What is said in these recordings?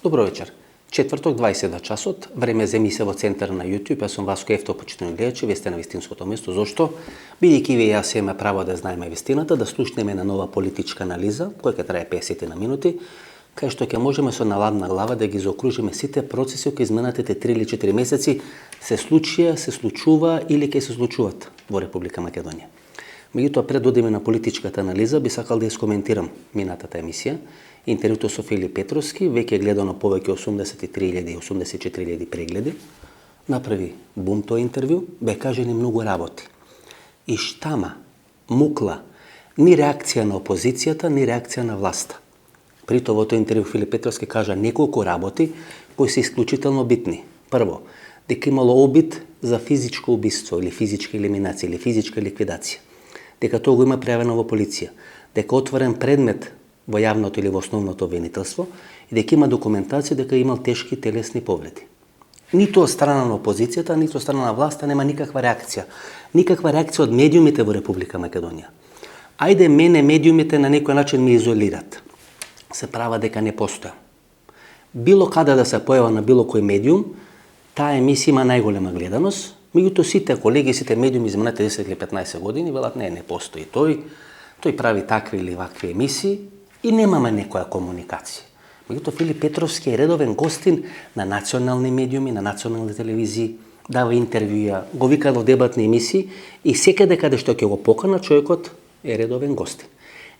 Добро вечер. Четврток, 20 часот, време за емисија во центар на YouTube. Јас сум Васко Ефто, почитувани гледачи, вие сте на вистинското место. Зошто? Бидејќи вие јас имаме право да знаеме вистината, да слушнеме на нова политичка анализа, која ќе трае 50 на минути, кај што ќе можеме со наладна глава да ги заокружиме сите процеси кои изминатите 3 или 4 месеци се случија, се случува или ќе се случуваат во Република Македонија. Меѓутоа, пред да одиме на политичката анализа, би сакал да искоментирам минатата емисија. Интервјуто со Филип Петровски, веќе гледано повеќе 83.000 и 84.000 прегледи. Направи бум тој интервју, бе кажени многу работи. И штама, мукла, ни реакција на опозицијата, ни реакција на власта. При тоа во тој интервју Филип Петровски кажа неколку работи кои се исклучително битни. Прво, дека имало обид за физичко убиство или физичка елиминација или физичка ликвидација. Дека тоа го има пријавено во полиција. Дека отворен предмет во јавното или во основното обвинителство и дека има документација дека имал тешки телесни повреди. Ниту од страна на опозицијата, ниту од страна на власта нема никаква реакција. Никаква реакција од медиумите во Република Македонија. Ајде мене медиумите на некој начин ми изолират. Се права дека не постоја. Било каде да се појава на било кој медиум, таа емисија има најголема гледаност. Меѓутоа сите колеги, сите медиуми изминати 10 или 15 години велат не постои тој прави такви или вакви емисии и немаме некоја комуникација. Меѓутоа Филип Петровски е редовен гостин на национални медиуми, на национални телевизии, дава интервјуа, го вика во дебатни емисии и секаде каде што ќе го покана човекот е редовен гостин.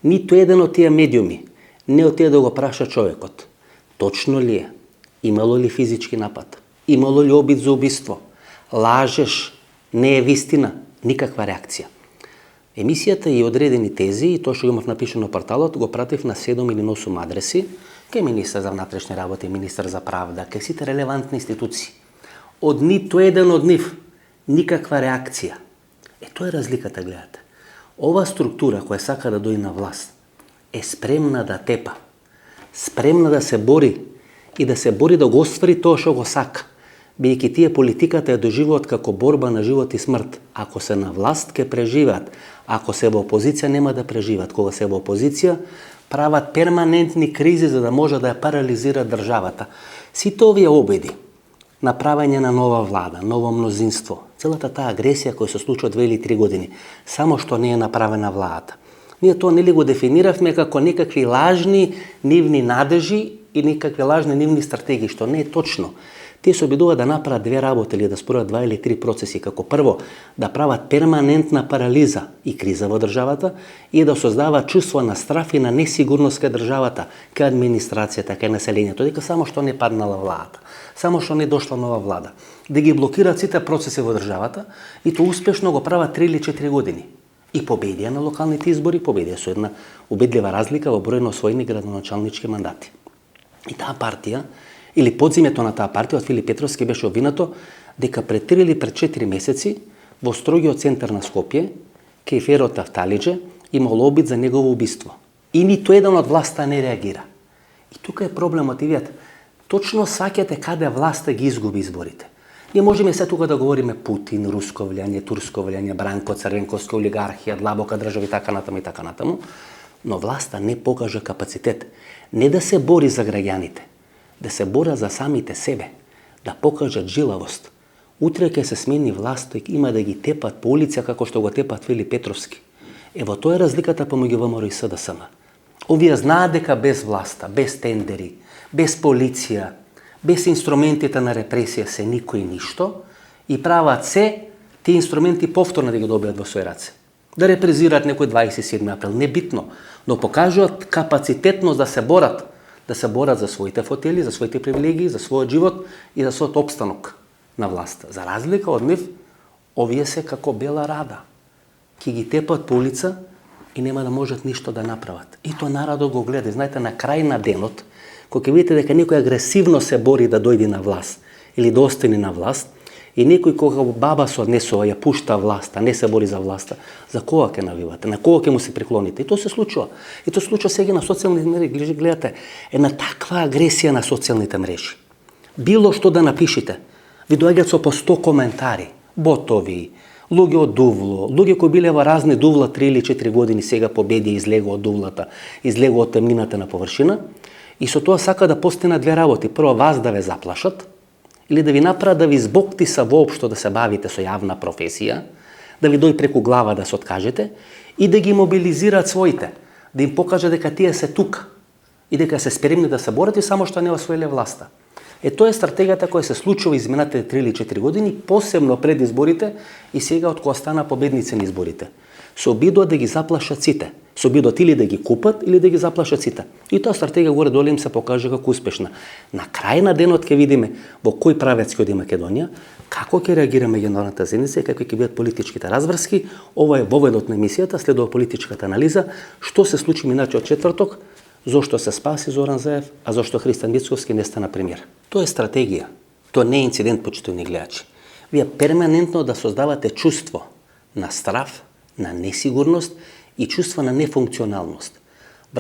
Ниту еден од тие медиуми не отиде да го праша човекот. Точно ли е? Имало ли физички напад? Имало ли обид за убиство? Лажеш, не е вистина, никаква реакција. Емисијата и одредени тези, и тоа што го имав напишано на порталот, го пратив на 7 или 8 адреси, кај министар за внатрешни работи, министар за правда, кај сите релевантни институции. Од ниту еден од нив, никаква реакција. Тоа е разликата, гледате. Ова структура која сака да дојде на власт, е спремна да тепа, спремна да се бори и да се бори да го оствари тоа што го сака. Бидејќи тие политиката ја доживуваат како борба на живот и смрт. Ако се на власт ќе преживеат, ако се во опозиција нема да преживеат. Кога се во опозиција прават перманентни кризи за да може да ја парализираат државата. Сите овие обиди на правење на нова влада, ново мнозинство, целата таа агресија која се случува 2 или 3 години, само што не е направена владата. Ние тоа нели го дефиниравме како некакви лажни нивни надежи и некакви лажни нивни стратегии, што не е точно. Тие се обидуваат да направат две работи или да спорат 2 или 3 процеси, како прво да прават перманентна парализа и криза во државата и да создаваат чувство на страф и на несигурност кај државата, кај администрацијата, кај населението, дека само што не паднала владата, само што не дошла нова влада, да ги блокираат сите процеси во државата и тоа успешно го прават 3 или 4 години. И победија на локалните избори, победија со една убедлива разлика во број на освоени градоначалнички мандати. И таа партија или подземјето на таа партија од Филип Петровски беше обвинато дека пред 3 или пред 4 месеци во строгиот центар на Скопје, кај Ферот Афталиџе, имало обид за негово убиство. И ниту еден од власта не реагира. И тука е проблемот, и видат, точно саќате каде власта ги изгуби изборите. Ние можеме се тука да говориме Путин, руско влијание, турско влијание, Бранко Црвенковски, олигархија, длабока држава и така натаму, но власта не покажа капацитет не да се бори за граѓаните, да се борат за самите себе, да покажат жилавост. Утре ќе се смени власт и има да ги тепат по улица како што го тепат Филип Петровски. Ево тоа е разликата помеѓу ВМРО и СДСМ. Овие знаат дека без власта, без тендери, без полиција, без инструментите на репресија се никој ништо и прават се тие инструменти повторно да ги добијат во своји раце. Да репрезираат некој 27 април, небитно, но покажуваат капацитетност да се борат за своите фотели, за своите привилегии, за својот живот и за својот опстанок на власта. За разлика од нив, овие се како бела рада. Ки ги тепат по улица и нема да можат ништо да направат. И тоа народот го гледа. Знаете, на крај на денот, кога ќе видите дека некој агресивно се бори да дојде на власт или да остане на власт, и некој кога баба се однесува, ја пушта власта, не се бори за власта, за кога ќе навивате, на кога ќе му се преклоните? И тоа се случува. И тоа се случува сега на социјалните мрежи. Гледате, една таква агресија на социјалните мрежи. Било што да напишете, ви доаѓаат со по 100 коментари, ботови, луѓе од Дувло, луѓе кои биле во разни Дувла 3 или 4 години, сега победи, излегува од Дувлата, излегува од темнината на површина. И со тоа сака да постигнат две работи. Прво, вас да ве заплашат, или да ви направат да ви збоктиса воопшто да се бавите со јавна професија, да ви дој преку глава да се откажете и да ги мобилизираат своите, да им покажат дека тие се тука и дека се спремни да се борат и само што не освоиле власта. Тоа е стратегијата која се случува изминатите 3 или 4 години, посебно пред изборите и сега од кога стана победници на изборите. Се обидуваат да ги заплашат сите. Се обидуваат или да ги купат, или да ги заплашат сите. И таа стратегија горе доле им се покаже како успешна. На крај на денот ќе видиме во кој правец ќе оди Македонија, како ќе реагира меѓународната заедница и какви ќе бидат политичките разврски. Ова е воведот на емисијата, следува политичката анализа, што се случи минатиот четврток, зошто се спаси Зоран Заев, а зошто Христијан Мицковски не стана премиер. Тоа е стратегија. Тоа не е инцидент, почитувани гледачи. Вие перманентно да создавате чувство на страв, на несигурност и чувство на нефункционалност.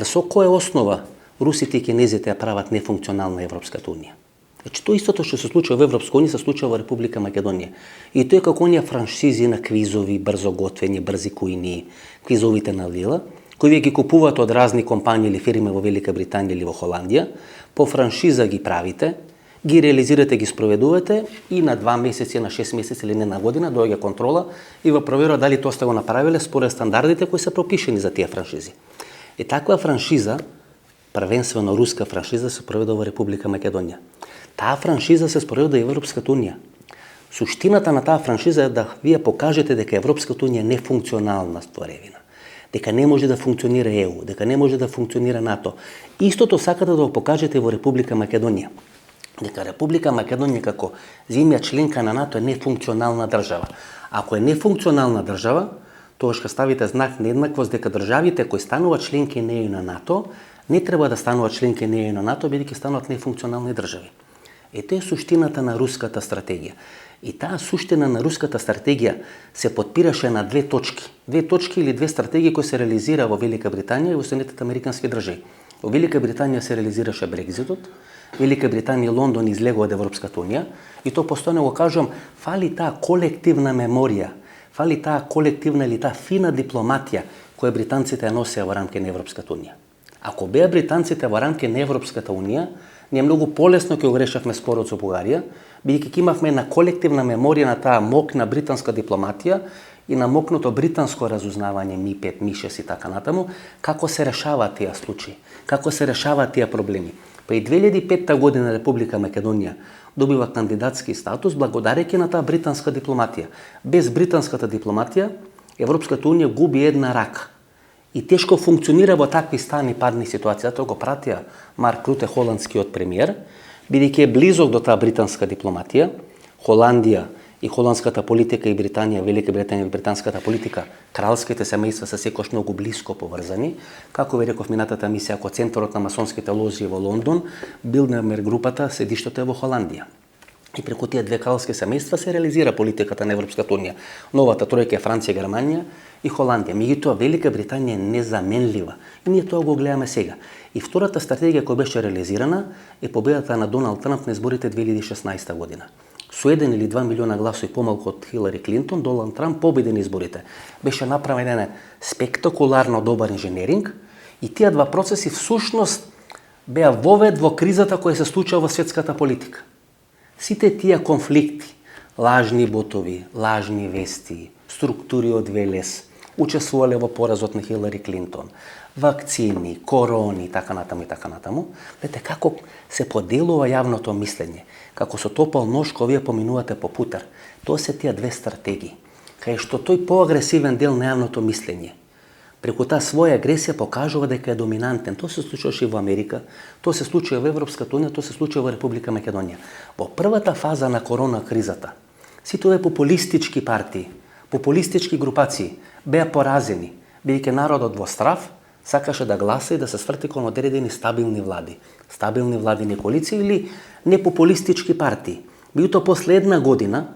Со која основа русите и кинезите ја прават нефункционална Европската унија? Значи, тоа истото што се случува во Европска унија се случува во Република Македонија. И тоа е како оние франшизи на квизови, брзо готвени, брзи кујни, квизовите на Лила, кои вие ги купувате од разни компании или фирми во Велика Британија или во Холандија, по франшиза ги правите, ги реализирате, ги спроведувате и на 2 месеци, на 6 месеци или не на година доаѓа контрола и во проверува дали тоа сте го направиле според стандардите кои се пропишени за тие франшизи. И таква франшиза, првенствено руска франшиза, се проведува во Република Македонија. Таа франшиза се спроведува и во Европската унија. Суштината на таа франшиза е да вие покажете дека Европската унија е нефункционална створевина, дека не може да функционира ЕУ, дека не може да функционира НАТО. Истото сакате да го покажете во Република Македонија. Дека Република Македонија како земја членка на НАТО е нефункционална држава. Ако е нефункционална држава, тогаш ќе ставите знак на еднаквост дека државите кои стануваат членки на ЕУ на НАТО не треба да стануваат членки на ЕУ на НАТО, бидејќи стануваат нефункционални држави. Тоа е суштината на руската стратегија. И таа суштина на руската стратегија се подпираше на две точки. Две точки или две стратегии кои се реализира во Велика Британија и во Соединетите американски држави. Во Велика Британија се реализираше Брекзитот, Велика Британија и Лондон излегува од Европската унија и тоа постојано го кажувам, фали таа колективна меморија, фали таа колективна или таа фина дипломатија која британците ја носеа во рамки на Европската унија. Ако беа британците во рамки на Европската унија, ние многу полесно ќе го решавме спорот со Бугарија, бидејќи ќе имавме една колективна меморија на таа мокна британска дипломатија и на мокното британско разузнавање Ми-5, Ми-6 и така натаму, како се решаваат тие случаи, како се решаваат тие проблеми. Па и 2005 година Република Македонија добива кандидатски статус благодарејќи на таа британска дипломатија. Без британската дипломатија Европската унија губи една рака и тешко функционира во такви стани падни ситуации. Затоа го пратија Марк Руте, холандскиот премиер, бидејќи е близок до таа британска дипломатија. Холандија и холандската политика и Британија, Велика Британија и британската политика, кралските семејства се секош многу блиско поврзани. Како ви реков минатата емисија, ако центарот на масонските ложи е во Лондон, Билдерберг групата седиштето е во Холандија. И преку тие две кралски семејства се реализира политиката на Европската унија. Новата тројка е Франција, Германија и Холандија. Меѓутоа Велика Британија е незаменлива. И ние тоа го гледаме сега. И втората стратегија која беше реализирана е победата на Доналд Трамп на изборите 2016 година. Со 1 или 2 милиона гласови помалку од Хилари Клинтон, Доналд Трамп победи на изборите. Беше направен спектакуларно добар инженеринг и тие два процеси всушност беа вовед во кризата која се случува во светската политика. Сите тие конфликти, лажни ботови, лажни вести, структури од ВЛС, учествувале во поразот на Хилари Клинтон, вакцини, корони и така натаму, видите како се поделува јавното мислење, како со топол нож кој вие поминувате по путер. Тоа се тие две стратегии, кај што тој поагресивен дел на јавното мислење преку таа своја агресија покажува дека е доминантен. Тоа се случуваше и во Америка, тоа се случува во Европската унија, тоа се случува во Република Македонија. Во првата фаза на корона кризата, сите овие популистички партии, популистички групации беа поразени, бидејќи народот во страв сакаше да гласа и да се сврти кон одредени стабилни владини коалиции или непопулистички партии. Меѓутоа после една година,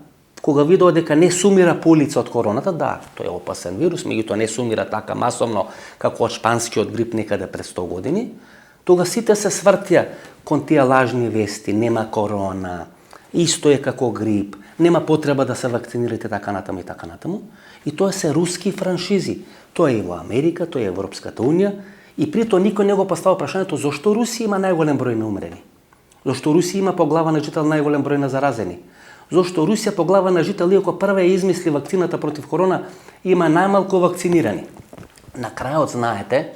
кога видоа дека не сумира полица од короната, да, тој е опасен вирус, меѓутоа не сумира така масовно како од шпанскиот грип некаде пред 100 години, тога сите се свртија кон тие лажни вести, нема корона, исто е како грип, нема потреба да се вакцинирате така натаму и така натаму. И тоа се руски франшизи. Тоа е и во Америка, тоа е Европската унија И при тоа никој не го поставил прашањето зошто Русија има најголем број на умрени. Зошто Русија има по глава на жител најголем број на заразени. Зошто Русија по глава на жител, иако прва ја измисли вакцината против корона, има најмалку вакцинирани. На крајот, знаете,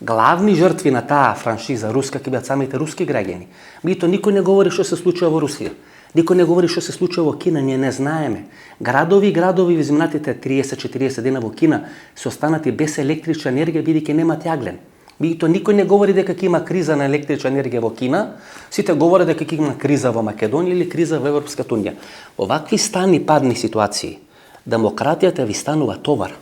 главни жртви на таа франшиза руска ќе бидат самите руски граѓани. Меѓутоа никој не говори што се случува во Русија. Никој не говори што се случува во Кина, ние не знаеме. Градови во изминатите 30-40 дена во Кина се останати без електрична енергија бидејќи немаат јаглен. Меѓутоа никој не говори дека ќе има криза на електрична енергија во Кина, сите говорат дека ќе има криза во Македонија или криза во Европската унија. Во вакви стани падни ситуации, демократијата ви станува товар.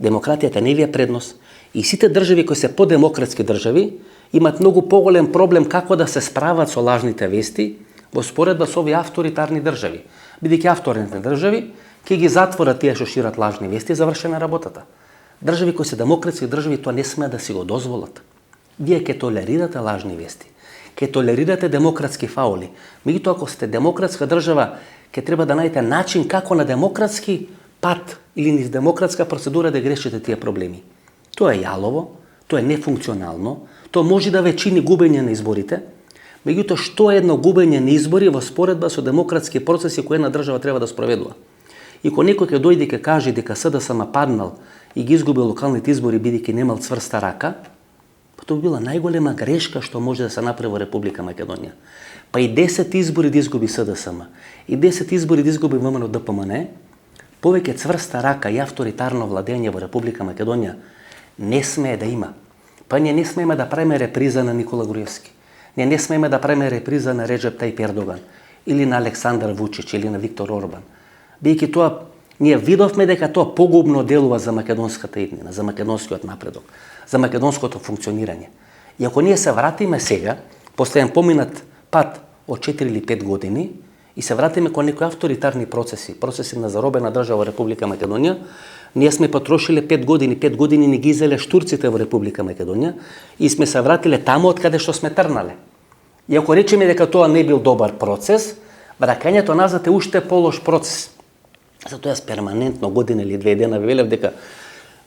Демократијата не ви е предност и сите држави кои се подемократски држави имаат многу поголем проблем како да се справат со лажните вести во споредба со овие авторитарни држави. Бидејќи авторитарни држави ќе ги затворат тие што шират лажни вести и завршена работата. Држави кои се демократски држави тоа не смеат да си го дозволат. Вие ќе толерирате лажни вести, ќе толерирате демократски фаули. Меѓутоа ако сте демократска држава, ќе треба да најдете начин како на демократски пат или низ демократска процедура да грешите тие проблеми. Тоа е јалово, тоа е нефункционално, тоа може да ве чини губење на изборите. Меѓутоа, што е едно губење на избори во споредба со демократски процеси кои една држава треба да спроведува? И кога некој ќе дојде и ќе каже дека СДСМ паднал и ги изгубил локалните избори бидејќи немал цврста рака, па тоа била најголема грешка што може да се направи во Република Македонија. Па и 10 избори да изгуби СДСМ, и 10 избори да изгуби ВМРО ДПМН, повеќе цврста рака и авторитарно владење во Република Македонија не смее да има. Па ние не смееме да правиме реприза на Никола Груевски. Ние не смееме да правиме реприза на Реджеп Тајип Ердоган, или на Александар Вучич, или на Виктор Орбан. Бидејќи тоа, ние видовме дека тоа погубно делува за македонската иднина, за македонскиот напредок, за македонското функционирање. И ако ние се вратиме сега, после еден поминат пат од 4 или 5 години, и се вратиме кон некои авторитарни процеси на заробена држава во Република Македонија, ние сме потрошиле 5 години ни ги изеле штурците во Република Македонија и сме се вратиле таму од каде што сме трнале. И ако речеме дека тоа не бил добар процес, враќањето назад е уште полош процес. Затоа јас перманентно година или 2 дена велев дека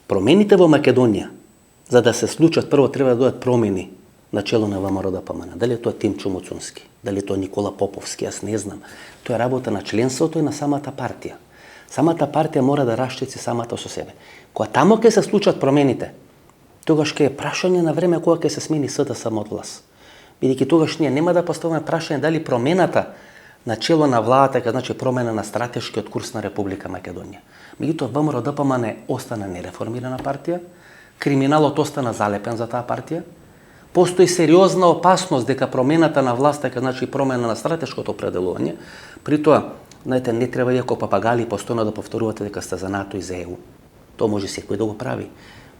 промените во Македонија, за да се случат, прво треба да дојдат промени на чело на ВМРО ДПМН. Дали е тоа Тимчо Муцунски, дали е тоа Никола Поповски, јас не знам. Тоа е работа на членството и на самата партија. Самата партија мора да раштици самата со себе. Кога тамо ќе се случат промените, тогаш ќе е прашање на време кога ќе се смени СДСМ од власт. Бидејќи тогаш ние нема да поставиме прашање дали промената на чело на владата ќе значи промена на стратешкиот курс на Република Македонија. Меѓутоа ВМРО ДПМН остана нереформирана партија, криминалот остана залепен за таа партија. Постои сериозна опасност дека промената на власта ќе значи промена на стратешкото определување. При тоа, знаете, не треба вие како папагали постојано да повторувате дека сте за НАТО и за ЕУ. Тоа може секој да го прави.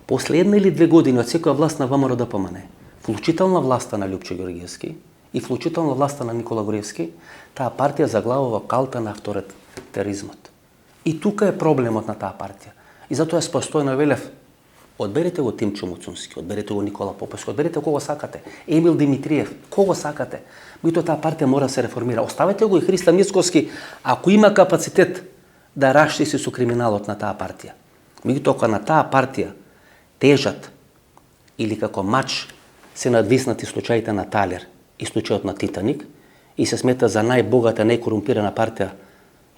После 1 или 2 години од секоја власт на ВМРО ДПМН, вклучително власта на Љупчо Ѓорѓевски и вклучително власта на Никола Груевски, таа партија заглавува калта на авторитаризмот. И тука е проблемот на таа партија. И затоа јас постојано велев, одберете го Тимчо Муцунски, одберете го Никола Поповски, одберете кого сакате, Емил Димитриев, кого сакате. Меѓутоа таа партија мора да се реформира. Оставете го и Христо Мицковски, ако има капацитет да раштици со криминалот на таа партија. Меѓутоа кога на таа партија тежат или како мач се надвиснати случаите на Талер и случајот на Титаник и се смета за најбогата, најкорумпирана партија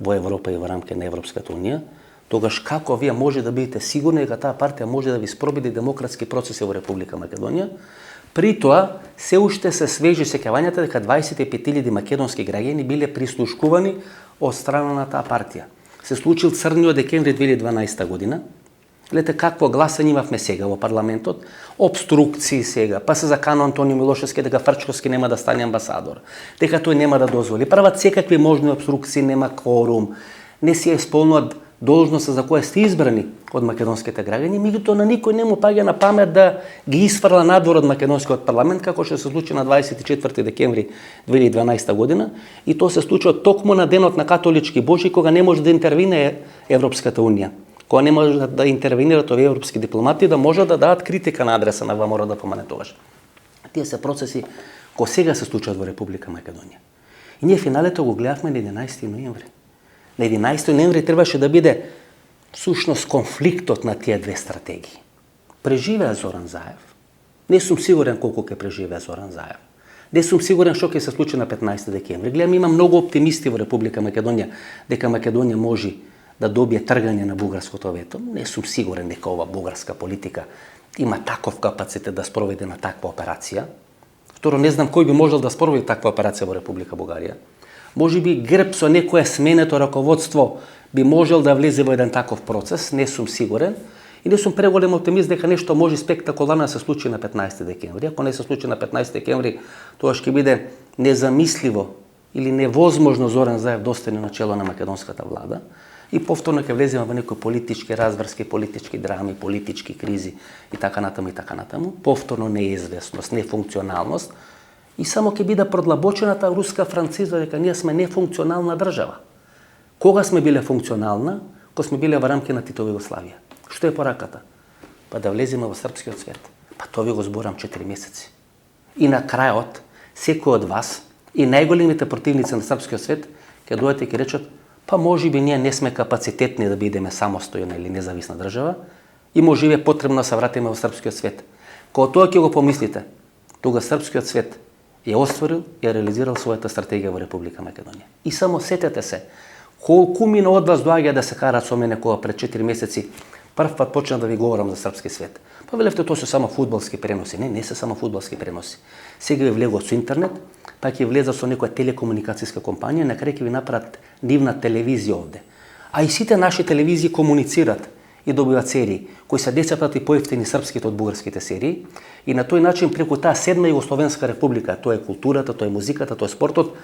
во Европа и во рамки на Европската унија, тогаш како вие може да бидете сигурни дека таа партија може да ви спроведе демократски процеси во Република Македонија? При тоа, се уште се свежи сеќавањата дека 25.000 македонски граѓани биле прислушкувани од страна на таа партија. Се случил црниот декември 2012 година. Гледате какво гласање имавме сега во парламентот, обструкции сега, па се заканува Антонио Милошевски дека Фрчковски нема да стане амбасадор, дека тој нема да дозволи. Прават секакви можни обструкции, нема кворум, не си исполнуваат должноста за која сте избрани од македонските граѓани, меѓутоа на никој не му паѓа на памет да ги изфрла надвор од македонскиот парламент, како што се случи на 24 декември 2012 година, и тоа се случи токму на денот на католички Божи, кога не може да интервине Европската унија, кога не може да интервенират овие европски дипломати, да можат да дадат критика на адреса на ВМРО ДПМН тогаш. Тие се процеси кои сега се случуваат во Република Македонија. И ние финалето го гледавме на 11 ноември. На 11 ноември требаше да биде всушност конфликтот на тие две стратегии. Преживеа Зоран Заев, Не сум сигурен колку ќе преживее Зоран Заев. Не сум сигурен што ќе се случи на 15 декември. Гледам, има многу оптимисти во Република Македонија дека Македонија може да добие тргање на бугарското вето. Не сум сигурен дека ова бугарска политика има таков капацитет да спроведе на таква операција. Второ, не знам кој би можел да спроведе таква операција во Република Бугарија. Може би ГЕРБ со некое сменето раководство би можел да влезе во еден таков процес, не сум сигурен. И не сум преголем оптимист дека нешто може спектакуларно да се случи на 15 декември. Ако не се случи на 15 декември, тоа ќе биде незамисливо или невозможно Зоран Заев да остане на чело на македонската влада. И повторно ќе влеземе во некои политички разврски, политички драми, политички кризи и така натаму и така натаму. Повторно неизвестност, нефункционалност и само ќе биде продлабочената руска франциза дека ние сме нефункционална држава. Кога сме биле функционална? Кога сме биле во рамки на Титова Југославија. Што е пораката? Па да влеземе во српскиот свет. Па тоа ви го зборам 4 месеци. И на крајот, секој од вас и најголемите противници на српскиот свет ќе дојдат и ќе речат: па може би ние не сме капацитетни да бидеме самостојна или независна држава и може би е потребно да се вратиме во српскиот свет. Кога тоа ќе го помислите, тога српскиот свет ја остварил и ја реализирал својата стратегија во Република Македонија. И само сетете се, колку мина од вас доаѓа да се карат со мене кога пред 4 месеци прв пат почна да ви говорам за српски свет. Па велевте тоа се само фудбалски преноси. Не се само фудбалски преноси. Сега ви влегува со интернет, па ќе влезат со некоја телекомуникацијска компанија, на крај ќе ви направат нивна телевизија овде. А и сите наши телевизии комуницират и добиваат серии кои се 10 пати поевтини српските од бугарските серии и на тој начин преку таа седма Југословенска република, тоа е културата, тоа е музиката, тоа е спортот,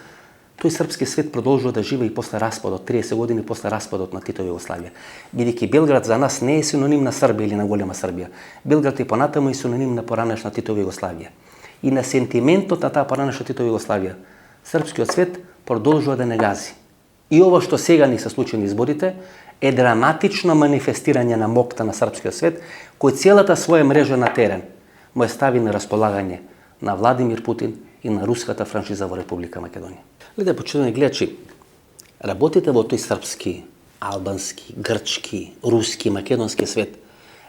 тој српски свет продолжува да живее и после распадот, 30 години после распадот на Титова Југославија. Бидејќи Белград за нас не е синоним на Србија или на голема Србија. Белград и понатаму е синоним на поранешна Титова Југославија. И на сентиментот на таа поранешна Титова Југославија, српскиот свет продолжува да не гази. И ова што сега ни се случи на изборите е драматично манифестирање на моќта на српскиот свет, кој целата своја мрежа на терен му е стави на располагање на Владимир Путин и на руската франшиза во Република Македонија. Леде, почитувани гледачи, работите во тој српски, албански, грчки, руски, македонски свет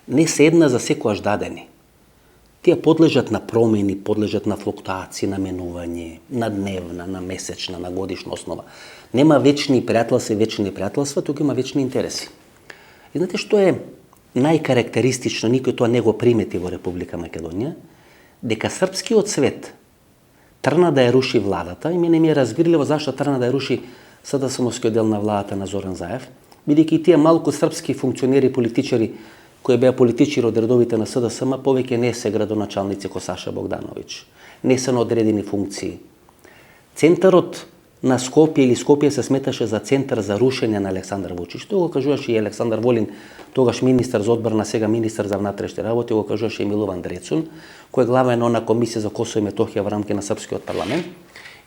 не се една за секојаш дадени. Тие подлежат на промени, подлежат на флуктуации, на менување, на дневна, на месечна, на годишна основа. Нема вечни пријателства и вечни непријателства, тука има вечни интереси. И знаете што е најкарактеристично, никој тоа не го примети во Република Македонија, дека српскиот свет трна да ја руши владата и мене ми е разбирливо зашто трна да ја руши СДСМ-скиот дел на владата на Зоран Заев, бидејќи тие малку српски функционери и политичари кои беа политичари од редовите на СДСМ повеќе не се градоначалници ко Саша Богдановиќ, не се на одредени функции. Центарот на Скопје или Скопје се сметаше за центар за рушење на Александар Вучич. Тоа го кажуваше и Александар Волин, тогаш министар за одбрана, сега министар за внатрешни работи, го кажуваше и Милован Дрецун, кој е главен на комисија за Косово и Метохија во рамки на српскиот парламент.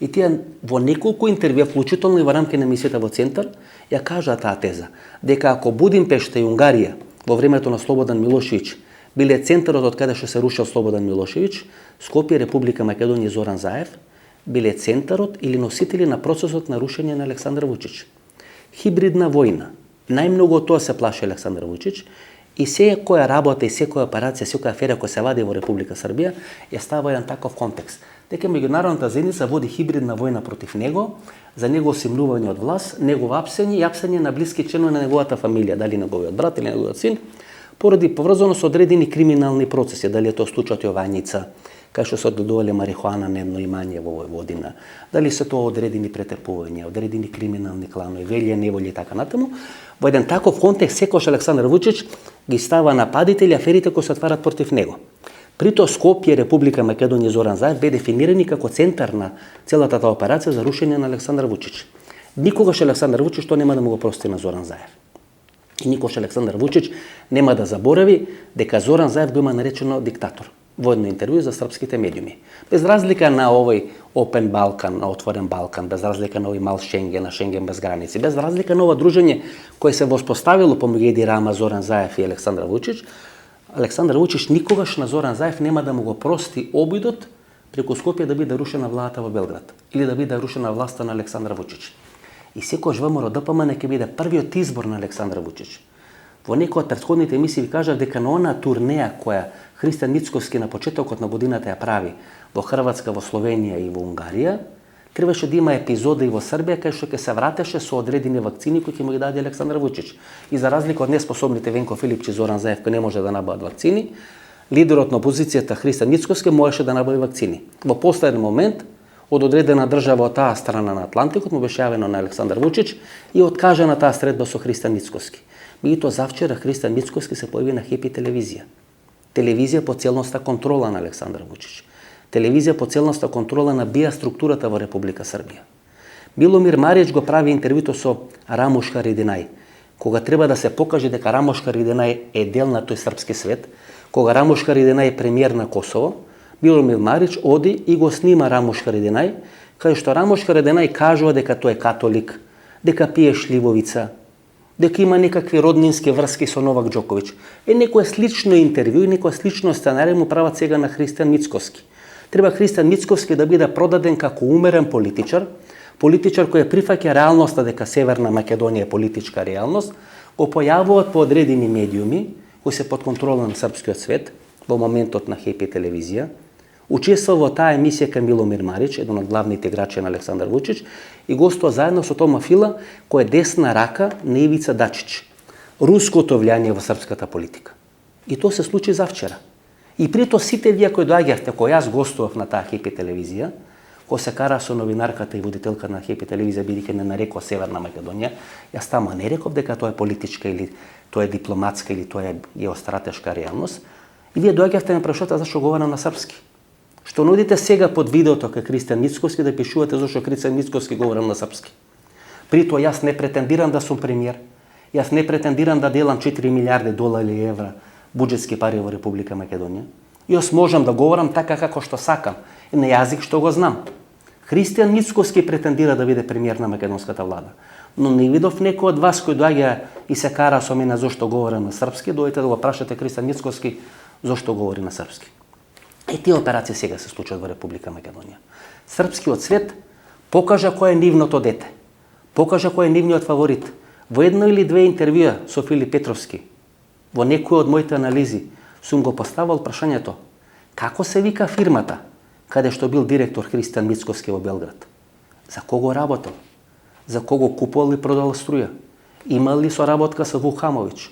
И тие во неколку интервјуа, вклучително и во рамки на емисијата во Центар, ја кажаа таа теза, дека ако Будимпешта и Унгарија во времето на Слободан Милошевиќ биле центарот од каде што се рушил Слободан Милошевиќ, Скопје, Република Македонија и Зоран Заев биле центарот или носители на процесот на рушење на Александар Вучич. Хибридна војна. Најмногу од тоа се плаши Александар Вучич и секоја работа и секоја операција, секоја афера која се вади во Република Србија ја става еден таков контекст. Дека меѓународната заедница води хибридна војна против него, за него осимнување од власт, негово апсење и апсење на блиски членови на неговата фамилија, дали неговиот брат или неговиот син, поради поврзано со одредени криминални процеси, дали е тоа случајот Јованица, кај што се одгледувале марихуана на едно имање во Војводина, дали се тоа одредени претепувања, одредени криминални кланови, велје, неволје и така натаму. Во еден таков контекст секојаш Александар Вучич ги става нападите или аферите кои се отварат против него. Прито Скопје, Република Македонија и Зоран Заев бе дефинирани како центар на целата таа операција за рушење на Александар Вучич. Никогаш Александар Вучич тоа нема да му го прости на Зоран Заев. И никогаш Александар Вучич нема да заборави дека Зоран Заев го има наречено диктатор во едно интервју за српските медиуми. Без разлика на овој Open Балкан, на отворен Балкан, без разлика на овој мал Шенген, на Шенген без граници, без разлика на ова дружење кое се воспоставило помеѓу Еди Рама, Зоран Заев и Александар Вучич, Александар Вучич никогаш на Зоран Заев нема да му го прости обидот преку Скопје да биде рушена владата во Белград или да биде рушена власта на Александар Вучич. И секојаш ВМРО ДПМН ќе биде првиот избор на Александар Вучич. Во некои од претходните емисии ви кажав дека на онаа турнеја која Христијан Мицкоски на почетокот на годината ја прави во Хрватска, во Словенија и во Унгарија, требаше да има епизода и во Србија кај што ќе се вратеше со одредени вакцини кои ќе му ги даде Александар Вучич. И за разлика од неспособните Венко Филипчи и Зоран Заев кои не може да набават вакцини, лидерот на опозицијата Христијан Мицкоски можеше да набави вакцини. Во последен момент од одредена држава од таа страна на Атлантикот му беше јавено на Александар Вучич и откажа на таа средба со Христијан Мицкоски. Меѓутоа завчера Христијан Мицкоски се појави на Хепи телевизија. Телевизија по целноста контрола на Александар Вучич. Телевизија по целноста контрола на биа структурата во Република Србија. Миломир Марич го прави интервјуто со Рамош Харединај. Кога треба да се покаже дека Рамош Харединај е дел на тој српски свет, кога Рамош Харединај е премиер на Косово, Миломир Марич оди и го снима Рамош Харединај, кај што Рамош Харединај кажува дека тој е католик, дека пие шливовица, дека има некакви роднински врски со Новак Џоковиќ. Некое слично интервју и некој слично сценарија му прават сега на Христијан Мицкоски. Треба Христијан Мицкоски да биде продаден како умерен политичар, политичар кој прифаќа реалноста дека Северна Македонија е политичка реалност, го појавуваат по одредени медиуми кои се под контрола на српскиот свет во моментот на Хепи телевизија. Учествува во таа емисија кај Миломир Марич, еден од главните играчи на Александар Вучич, и гостува заедно со Тома Фила, кој е десна рака на Ивица Дачич, руското влијание во српската политика. И тоа се случи завчера. И прито сите вие кои доаѓавте, кој јас гостував на таа Хепи телевизија, кој се кара со новинарката и водителка на Хепи телевизија, бидејќи не нарекува Северна Македонија, јас тама не реков дека тоа е политичка или тоа е дипломатска или тоа е геостратешка реалност. И вие доаѓавте ме прашувате зашто говорам на српски. Што нудите сега под видеото кај Христијан Мицкоски да пишувате зашто Христијан Мицкоски говорам на српски. Притоа јас не претендирам да сум премиер. Јас не претендирам да делам 4 милиарди долари или евра буџетски пари во Република Македонија. Јас можам да говорам така како што сакам и на јазик што го знам. Христијан Мицкоски претендира да биде премиер на македонската влада. Но не видов некој од вас кој доаѓа и се кара со мене зашто говорам на српски, дојдете да го прашате Христијан Мицкоски зашто говори на српски. Тие операции сега се случуваат во Република Македонија. Српскиот свет покажа кој е нивното дете. Покажа кој е нивниот фаворит. Во едно или две интервјуа со Филип Петровски, во некои од моите анализи, сум го поставал прашањето како се вика фирмата каде што бил директор Христијан Мицкоски во Белград. За кого работел? За кого купувал и продавал струја? Имал ли соработка со Вук Хамовиќ?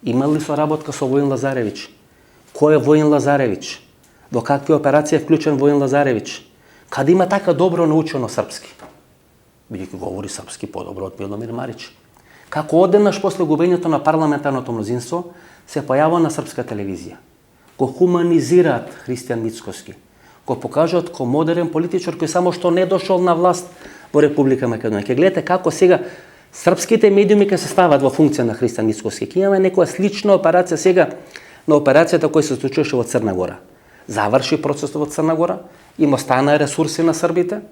Имал ли соработка со Воин Лазаревиќ? Кој е Воин Лазаревиќ? Во какви операции е вклучен Воин Лазаревиќ? Каде има така добро научено српски? Бидејќи говори српски подобро од Миломир Марич. Како одеднаш после губењето на парламентарното мнозинство се појавува на српска телевизија. Го хуманизираат Христијан Мицкоски. Го покажаат како модерен политичар кој само што не дошол на власт во Република Македонија. Ке гледате како сега српските медиуми ке се стават во функција на Христијан Мицкоски. Ке имаме некоја слична операција сега на операцијата која се случуваше во Црна Гора. Заврши процесот во Црна Гора, им остана ресурси на србите,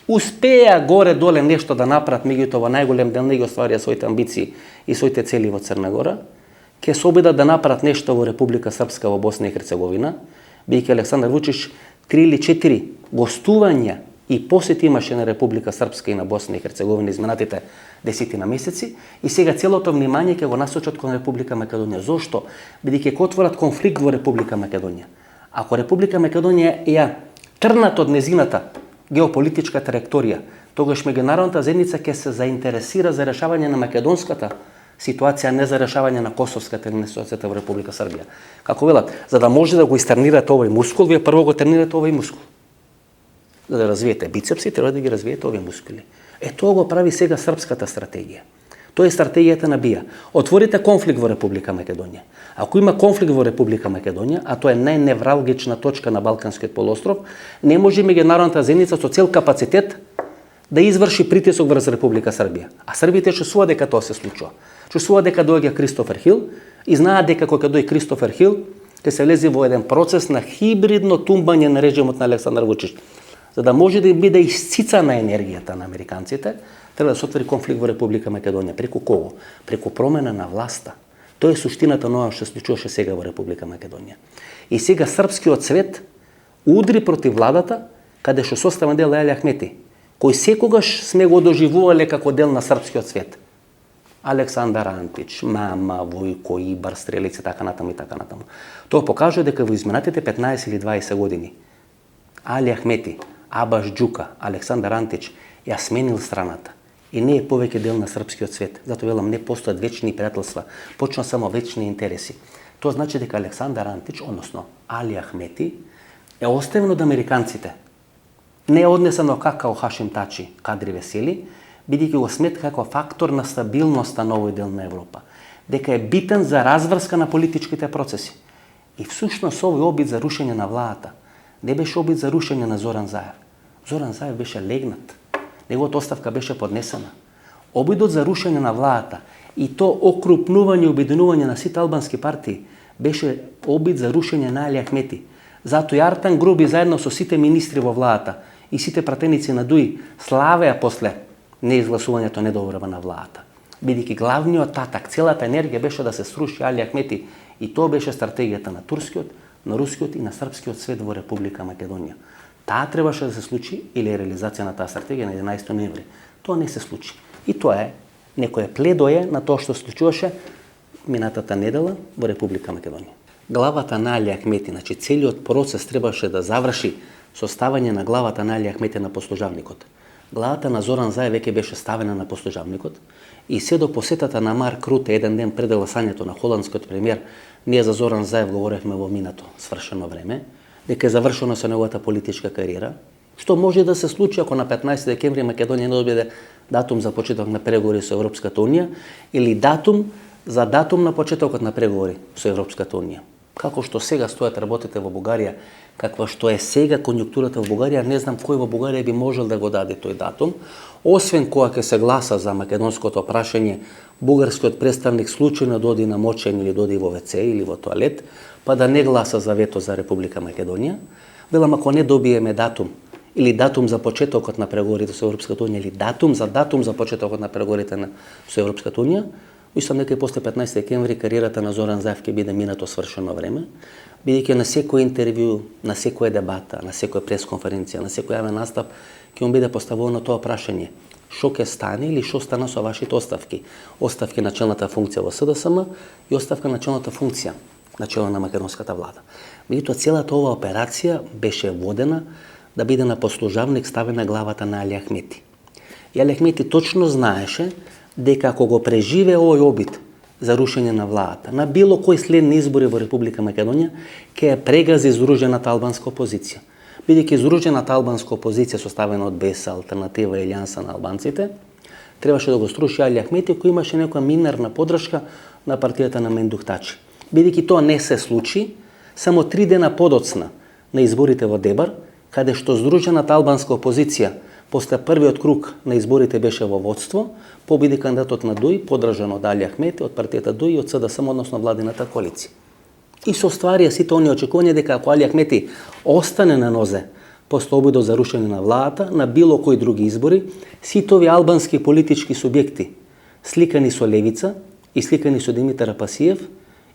успеа горе-доле нешто да направат, меѓутоа во најголем дел не ги остварија своите амбиции и своите цели во Црна Гора, ќе се обидат да направат нешто во Република Српска во Босна и Херцеговина, бидејќи Александар Вучич 3 или 4 гостувања и посети имаше на Република Српска и на Босна и Херцеговина изминатите 10 месеци и сега целото внимание ќе го насочат кон Република Македонија. Зошто? Бидејќи ќе отворат конфликт во Република Македонија. Ако Република Македонија ја трнат од незината геополитичка траекторија, тогаш меѓународната заедница ќе се заинтересира за решавање на македонската ситуација, не за решавање на косовската или на ситуацијата во Република Србија. Како велат, за да може да го истренирате овој мускул, вие прво го тренирате овој мускул. За да развиете бицепси, треба да ги развиете овие мускули. Тоа го прави сега српската стратегија. Тоа е стратегијата на БИА. Отворите конфликт во Република Македонија. Ако има конфликт во Република Македонија, а тоа е најневралгична точка на Балканскиот полуостров, не може меѓународната заедница со цел капацитет да изврши притисок врз Република Србија. А србите чувствуваат дека тоа се случува. Чувствуваат дека доаѓа Кристофер Хил и знаат дека кога дојде Кристофер Хил, ќе се влезе во еден процес на хибридно тумбање на режимот на Александар Вучич. За да може да биде исцицана енергијата на американците, треба да се отвори конфликт во Република Македонија. Преку кого? Преку промена на власта. Тоа е суштината на ова што се случуваше сега во Република Македонија. И сега српскиот свет удри против владата, каде што составен дел Али Ахмети, кој секогаш сме го доживувале како дел на српскиот свет. Александар Антич, Мама, Војко, Ибар, Стрелици, така натаму и така натаму. Тоа покажува дека во изминатите 15 или 20 години Али Ахмети, Абаш Џука, Александар Антич ја сменил страната и не е повеќе дел на српскиот свет. Затоа велам, не постојат вечни пријателства, почна само вечни интереси. Тоа значи дека Александар Антич, односно Али Ахмети, е оставен од американците. Не е однесено како Хашим Тачи, Кадри Весели, бидејќи го смета како фактор на стабилноста на овој дел на Европа. Дека е битен за разврска на политичките процеси. И всушност овој обид за рушење на владата не беше обид за рушење на Зоран Заев. Зоран Заев беше легнат. Неговата оставка беше поднесена. Обидот за рушење на владата и то окрупнување и обединување на сите албански партии беше обид за рушење на Али Ахмети. Затоа Артан Груби заедно со сите министри во владата и сите пратеници на ДУИ славеа после неизгласувањето недоверба на владата. Бидејќи главниот татак, целата енергија беше да се сруши Али Ахмети и тоа беше стратегијата на турскиот, на рускиот и на српскиот свет во Република Македонија. Таа требаше да се случи или реализација на таа стратегија на 11 ноември. Тоа не се случи. И тоа е некое пледоје на тоа што случуваше минатата недела во Република Македонија. Главата на Али Ахмети, значи целиот процес требаше да заврши со ставање на главата на Али Ахмети на послужавникот. Главата на Зоран Заев веќе беше ставена на послужавникот и се до посетата на Марк Руте еден ден пред гласањето на холандскиот премиер, ние за Зоран Заев говоревме во минато свршено време, дека е завршено со неговата политичка кариера, што може да се случи ако на 15 декември Македонија не добиде датум за почеток на преговори со Европската унија или датум на почетокот на преговори со Европската унија. Како што сега стојат работите во Бугарија, каква што е сега конјунктурата во Бугарија, не знам кој во Бугарија би можел да го даде тој датум, освен кога ќе се гласа за македонското прашање, бугарскиот представник случајно доди на мочење или доди во ВЦ или во тоалет, па да не гласа за вето за Република Македонија. Велам, ако не добиеме датум или датум за почетокот на преговорите со Европската унија или датум за почетокот на преговорите со Европската унија, мислам дека и после 15 декември кариерата на Зоран Заев ќе биде минато свршено време, бидејќи на секој интервју, на секоја дебата, на секоја пресконференција, на секој јавен настап ќе му биде поставено тоа прашање: што ќе стане или што стана со вашите оставки? Оставки на челната функција во СДСМ и оставка на челната функција на чело на македонската влада. Меѓутоа целата оваа операција беше водена да биде на послужавник ставена главата на Али Ахмети. И Али Ахмети точно знаеше дека ако го преживе овој обид за рушење на владата, на било кој следни избори во Република Македонија, ќе ја прегази здружената албанска опозиција. Бидејќи здружената албанска опозиција составена од БЕС, Алтернатива и Алијанса на албанците, требаше да го струши Али Ахмети, кој имаше некоја минерна подршка на партијата на Мендух Тачи. Бидејќи тоа не се случи, само 3 дена подоцна на изборите во Дебар, каде што здружената албанска опозиција после првиот круг на изборите беше во водство, победи кандидатот на ДУИ, подржан од Али Ахмети, од партијата ДУИ и од СДСМ, односно владината коалиција. И се остварија сите оние очекувања дека ако Али Ахмети остане на нозе после обидот за рушење на владата, на било кои други избори, сите овие албански политички субјекти, сликани со левица и сликани со Димитар Апасиев,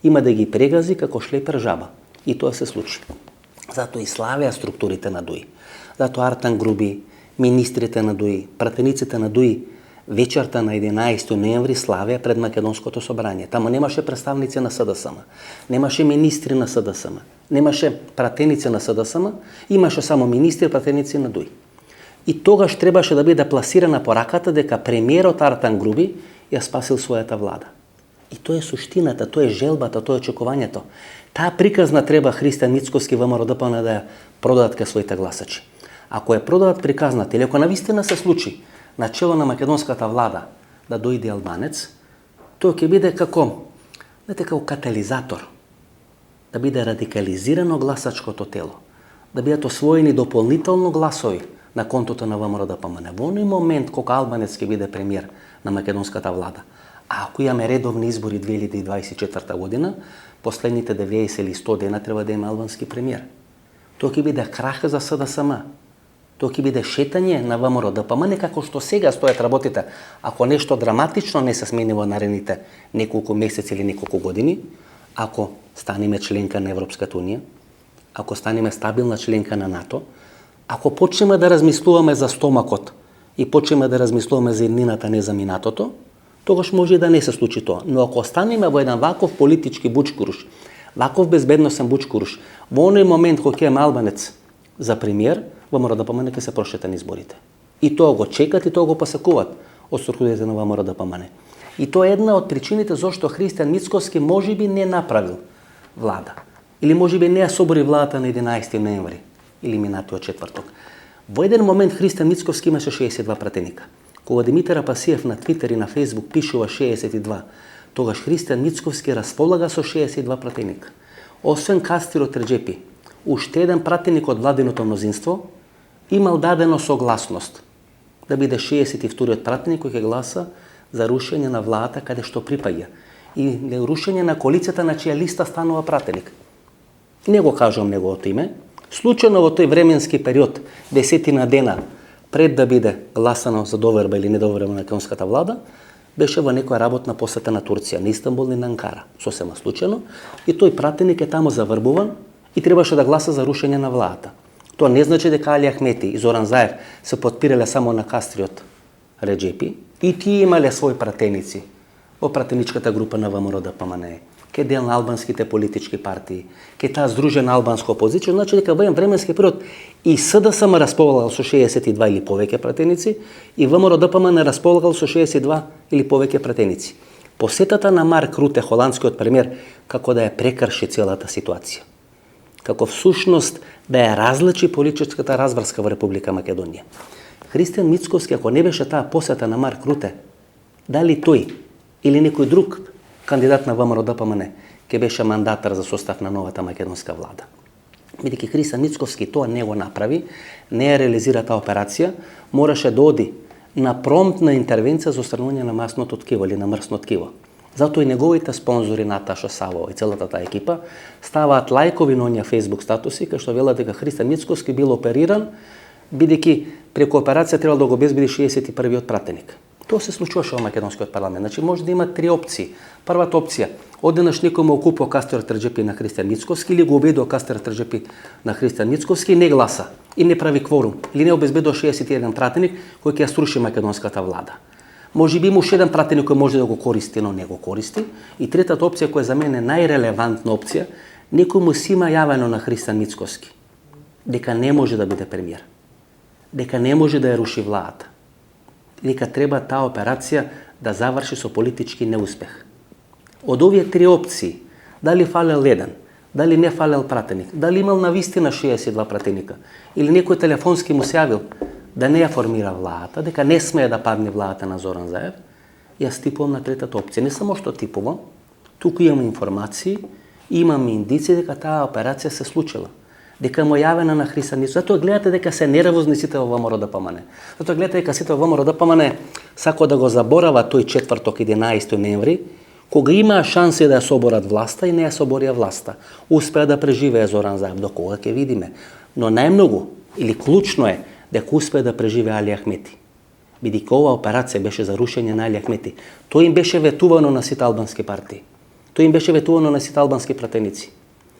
има да ги прегази како шлепер жаба. И тоа се случи. Затоа и славеа структурите на ДУИ. Затоа Артан Груби, министрите на ДУИ, пратениците на ДУИ, вечерта на 11 ноември славеа пред Македонското собрание. Таму немаше представници на СДСМ, немаше министри на СДСМ, немаше пратеници на СДСМ, имаше само министри и пратеници на ДУИ. И тогаш требаше да биде пласирана пораката дека премиерот Артан Груби ја спасил својата влада. И тоа е суштината, тоа е желбата, тоа е очекувањето. Таа приказна треба Христијан Мицкоски ВМРО-ДПМН да ја продадат кај своите гласачи. Ако ја продадат приказната или ако навистина се случи на чело на македонската влада да дојде албанец, тоа ќе биде како катализатор, да биде радикализирано гласачкото тело, да бидат освоени дополнително гласови на контото на ВМРО-ДПМН. Во оној момент кога албанец ќе биде премиер на македонската влада, а ако имаме редовни избори 2024 година, последните 90 или 100 дена треба да има албански премиер. Тоа ќе биде крах за СДСМ. Тоа ќе биде шетање на ВМРО-ДПМН како што сега стојат работите. Ако нешто драматично не се смени во наредните неколку месеци или неколку години, ако станеме членка на Европската унија, ако станеме стабилна членка на НАТО, ако почнеме да размислуваме за стомакот и почнеме да размислуваме за иднината, не за минатото, тогаш може и да не се случи тоа. Но ако останеме во еден ваков политички бучкуруш, ваков безбедносен бучкуруш, во оној момент кога ќе имаме албанец за премиер, ВМРО-ДПМН ќе се прошета на изборите. И тоа го чекат и тоа го посекуваат од структурите на ВМРО-ДПМН. И тоа е една од причините зашто Христијан Мицкоски можеби не направил влада. Или можеби не ја собори владата на 11 ноември или минатиот четврток. Во еден момент Христијан Мицкоски имаше 62 пратеника. Кога Димитар Апасиев на Твитер и на Фейсбук пишува 62, тогаш Христијан Мицкоски располага со 62 пратеника. Освен Кастиро Терџепи, уште еден пратеник од владиното мнозинство имал дадено согласност да биде 62-иот пратеник кој ќе гласа за рушење на владата каде што припаѓа и рушење на коалицијата на чија листа станува пратеник. Не го кажувам неговото име. Случајно во тој временски период, 10 дена пред да биде гласано за доверба или недоверба на македонската влада, беше во некоја работна посета на Турција, на Истанбул и на Анкара, сосема случајно, и тој пратеник е таму заврбуван и требаше да гласа за рушење на владата. Тоа не значи дека Али Ахмети и Зоран Заев се подпирале само на Кастриот Реджепи, и тие имале своји пратеници во пратеничката група на ВМРО-ДПМН, ке дел на албанските политички партии, ке таа здружена албанска опозиција, значи дека во еден временски период и СДСМ располагал со 62 или повеќе пратеници и ВМРО-ДПМН располагал со 62 или повеќе пратеници. Посетата на Марк Руте, холандскиот премиер, како да ја прекрши целата ситуација. Како всушност да ја различи политичката разврска во Република Македонија. Христијан Мицкоски, ако не беше таа посета на Марк Руте, дали тој или некој друг кандидат на ВМРО-ДПМН ќе беше мандатар за состав на новата македонска влада. Бидејќи Христијан Мицкоски тоа не го направи, не ја реализира таа операција, мораше да оди на промптна интервенција за отстранување на масното ткиво или на мрсно ткиво. Затоа и неговите спонзори Наташа Саво и целата таа екипа ставаат лајкови на оние Facebook статуси кај што велат дека Христијан Мицкоски бил опериран бидејќи преку операција требало да го обезбеди 61-иот пратеник. Тоа се случуваше во македонскиот парламент. Значи може да има три опции. Првата опција, одеднаш некој му окупува Кастиро Терџепи на Христијан Мицкоски или го обидува Кастиро Терџепи на Христијан Мицкоски и не гласа и не прави кворум или не обезбедува 61 пратеник кој ќе ја сруши македонската влада. Може би има уште еден пратеник кој може да го користи, но не го користи. И третата опција која за мене е најрелевантна опција, некој му си има јавено на Христијан Мицкоски дека не може да биде премиер, дека не може да ја руши владата, дека треба таа операција да заврши со политички неуспех. Од овие три опции, дали фалел еден, дали не фалел пратеник, дали имал навистина 62 пратеника, или некој телефонски му се јавил да не ја формира владата, дека не смее да падне владата на Зоран Заев, јас типувам на третата опција. Не само што типувам, туку имам информации, имам индици дека таа операција се случила, дека му јавена на Христијан Мицкоски. Затоа гледате дека се нервозни сите во ВМРО-ДПМН. Затоа гледате дека сите во ВМРО-ДПМН сако да го заборава тој четврток 11 ноември, кога имаа шанси да ја соборат власта и не ја соборија власта. Успеа да преживее Зоран Заев, до кога ќе видиме. Но најмногу или клучно е дека успеа да преживее Али Ахмети. Бидејќи оваа операција беше за рушење на Али Ахмети. Тој им беше ветувано на сите албански партии. Тој им беше ветувано на сите албански пратеници.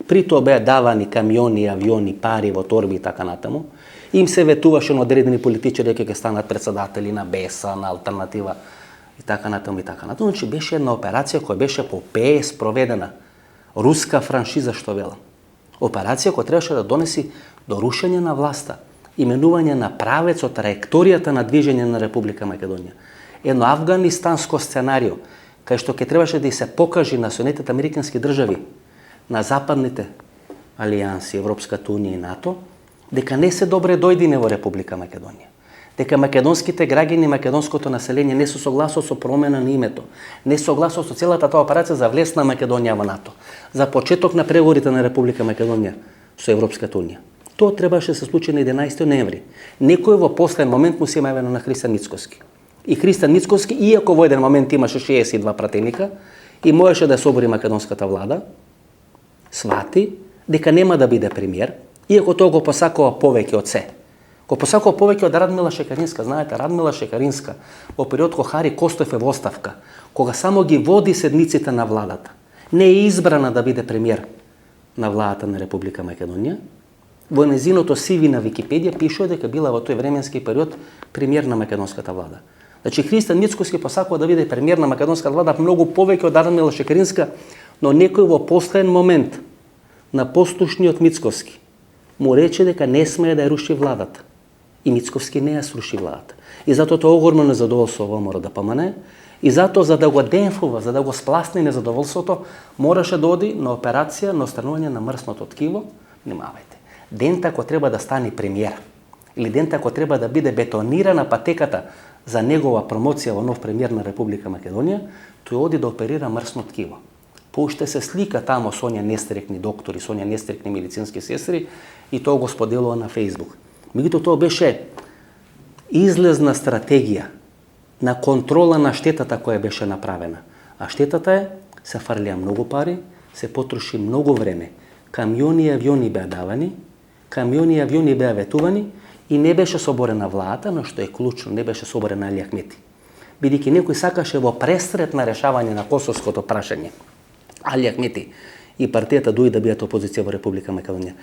При тоа беа давани камиони, авиони, пари во торби и така натаму. Им се ветуваше на одредени политичари дека ќе станат председатели на БЕСА, на Алтернатива и така натаму и така натаму. Значи беше една операција која беше по ПС проведена. Руска франшиза што велам. Операција која требаше да донеси до рушење на власта, именување на правецот, траекторијата на движење на Република Македонија. Едно афганистанско сценарио кај што ќе требаше да се покажи на Соединетите американски држави, на западните алијанси, Европската унија и НАТО, дека не се добре дојдине во Република Македонија. Дека македонските граѓани и македонското население не се согласува со промена на името, не се согласува со целата таа операција за влез на Македонија во НАТО, за почеток на преговорите на Република Македонија со Европската унија. Тоа требаше да се случи на 11 ноември. Некој во последен момент му се јавено на Христијан Мицкоски. И Христијан Мицкоски, иако во еден момент имаше 62 пратеника и можеше да собори македонската влада, свати дека нема да биде премиер, иако тоа го посакува повеќе од се. Го посакува повеќе од Радмила Шекаринска. Знаете, Радмила Шекаринска во период кога Хари Костов е во оставка, кога само ги води седниците на владата, не е избрана да биде премиер на владата на Република Македонија, во незиното CV на Википедија пишува дека била во тој временски период премиер на македонската влада. Значи Христијан Мицкоски посакува да биде премиер на македонска влада многу повеќе од Радмила Шекеринска, но некој во последен момент на послушниот Мицкоски му рече дека не смее да ја руши владата. И Мицкоски не ја сруши владата. И затоа тоа огромно незадоволство мора да помане. И затоа, за да го денфува, за да го спласне незадоволството, мораше да оди на операција на отстранување на мрсното ткиво. Внимавајте. Дента кога треба да стане премиер, или дента кога треба да биде бетонирана патеката за негова промоција во нов премиер на Република Македонија, тој оди да оперира мрсно ткиво. Поуште се слика тамо со оние нестрекни доктори, со оние нестрекни медицински сестри и тоа го споделува на Фејсбук. Меѓутоа тоа беше излезна стратегија на контрола на штетата која беше направена. А штетата е, се фрлија многу пари, се потроши многу време. Камиони и авиони беа давани, камиони и авиони беа ветувани и не беше соборена владата, но што е клучно, не беше соборена Али Ахмети. Бидејќи некој сакаше во пресрет на решавање на косовското прашање Али Ахмети и партијата дуи да бидат опозиција во Република Македонија.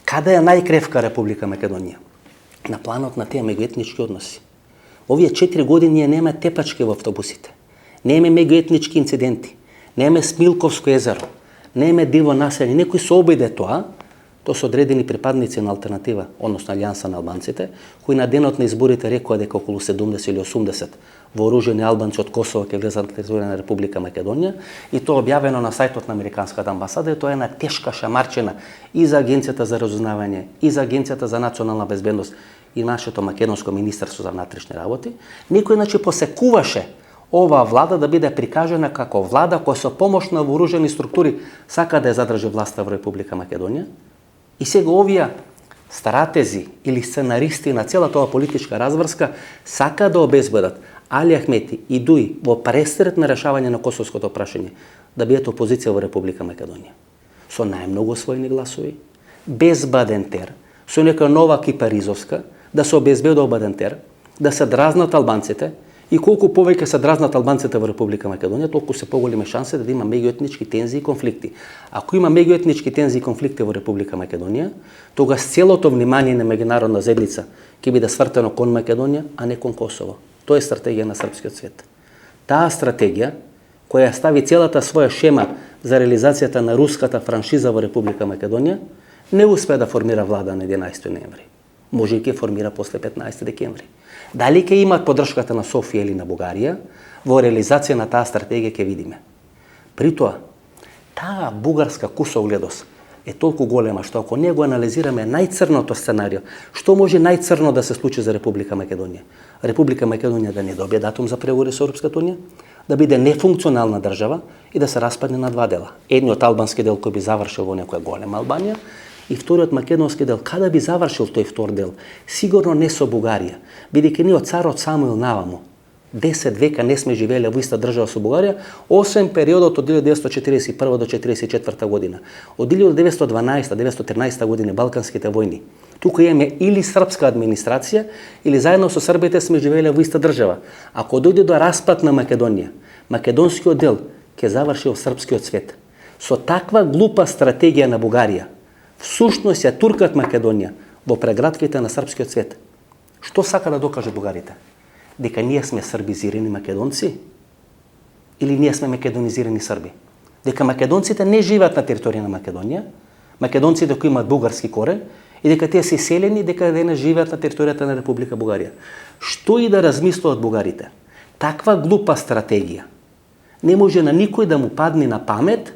Каде е најкревка Република Македонија? На планот на тие меѓуетнички односи. Овие 4 години нема тепачки во автобусите. Нема меѓуетнички инциденти. Нема Смилковско езеро. Нема диво населје. Некој се обиде тоа се одредени припадници на алтернатива, односно Алијанса на албанците, кои на денот на изборите рекоа дека околу 70 или 80 вооружени албанци од Косово ќе влезат на територија на Република Македонија, и тоа објавено на сајтот на Американската амбасада, и тоа е една тешка шамарчина и за Агенцијата за разузнавање, и за Агенцијата за национална безбедност, и нашето македонско министерство за внатрешни работи. Некој посекуваше оваа влада да биде прикажена како влада која со помош на вооружени структури сака да ја задржи власта во Република Македонија. И сега овие стратези или сценаристи на целата оваа политичка разврска сака да обезбедат Али Ахмети и Дуи во пресрет на решавање на косовското прашање да бидат опозиција во Република Македонија. Со најмногу освоени гласови, без Бадентер, со нека нова кипаризовска, да се обезбедува Бадентер, да се дразнат албанците, и колку повеќе се дразнат албанците во Република Македонија, толку се поголеми шанси да има меѓуетнички тензии и конфликти. Ако има меѓуетнички тензии и конфликти во Република Македонија, тогаш целото внимание на меѓународна заедница ќе биде свртено кон Македонија, а не кон Косово. Тоа е стратегија на српскиот свет. Таа стратегија, која стави целата своја шема за реализацијата на руската франшиза во Република Македонија, не успеа да формира влада на 11 ноември. Може и ќе формира после 15 декември. Дали ќе имат поддршката на Софија или на Бугарија, во реализација на таа стратегија ќе видиме. При тоа, таа бугарска кусогледост е толку голема што ако не го анализираме најцрното сценарио, што може најцрно да се случи за Република Македонија? Република Македонија да не добие датум за преговори со Европската унија, да биде нефункционална држава и да се распадне на два дела. Едниот албански дел кој би завршил во некоја голема Албанија, и вториот македонски дел, каде би завршил тој втор дел? Сигурно не со Бугарија, бидејќи ние од царот Самуил наваму 10 века не сме живееле во иста држава со Бугарија, освен периодот од 1941 до 1944 година. Од 1912-1913 година Балканските војни. Тука имаме или српска администрација, или заедно со србите сме живееле во иста држава. Ако дојде до распад на Македонија, македонскиот дел ќе заврши во српскиот свет. Со таква глупа стратегија на Бугарија, всушност ја туркат Македонија во прегратките на српскиот свет. Што сака да докаже бугарите? Дека ние сме србизирани македонци или ние сме македонизирани срби? Дека македонците не живеат на територија на Македонија, македонците кои имаат бугарски корен, и дека тие се иселени, дека денес живеат на територијата на Република Бугарија. Што и да размислуваат бугарите? Таква глупа стратегија не може на никој да му падне на памет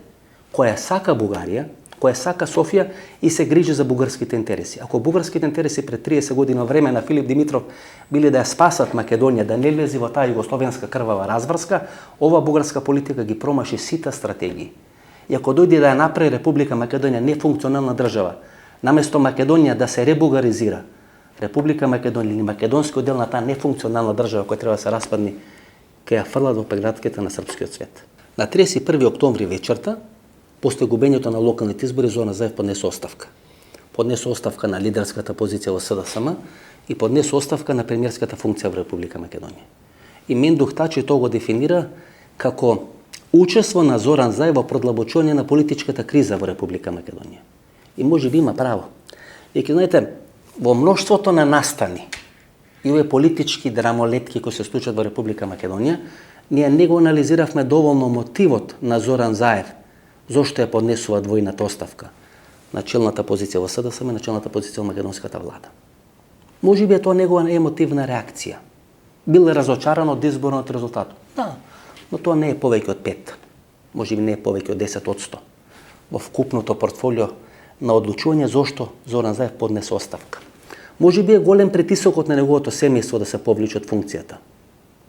која сака Бугарија, која сака Софија и се грижи за бугарските интереси. Ако бугарските интереси пред 30 години во време на Филип Димитров биле да ја спасат Македонија, да не лези во таа југословенска крвава разврска, ова бугарска политика ги промаши сите стратегии. И ако дојде да ја направи Република Македонија нефункционална држава, наместо Македонија да се ребугаризира, Република Македонија или македонскиот дел на таа нефункционална држава која треба да се распадне, ќе ја фрлат во прегратките на српскиот свет. На 31 октомври вечерта, после губењето на локалните избори, Зоран Заев поднесе оставка. Поднесе оставка на лидерската позиција во СДСМ и поднесе оставка на премиерската функција во Република Македонија. И Мендух Тачи тоа го дефинира како учество на Зоран Заев во продлабочување на политичката криза во Република Македонија. И може би има право. Еќе знаете, во мноштвото на настани и овие политички драмолетки кои се случат во Република Македонија, ние не го анализиравме доволно мотивот на Зоран Заев зошто ја поднесува двојната оставка на челната позиција во СДСМ и на челната позиција во македонската влада. Можеби е тоа негова емотивна реакција. Бил разочаран од изборниот резултат. Да, но тоа не е повеќе од 5. Можеби не е повеќе од 10% во вкупното портфолио на одлучување зошто Зоран Заев поднесе оставка. Можеби е голем притисокот на неговото семејство да се повлече од функцијата,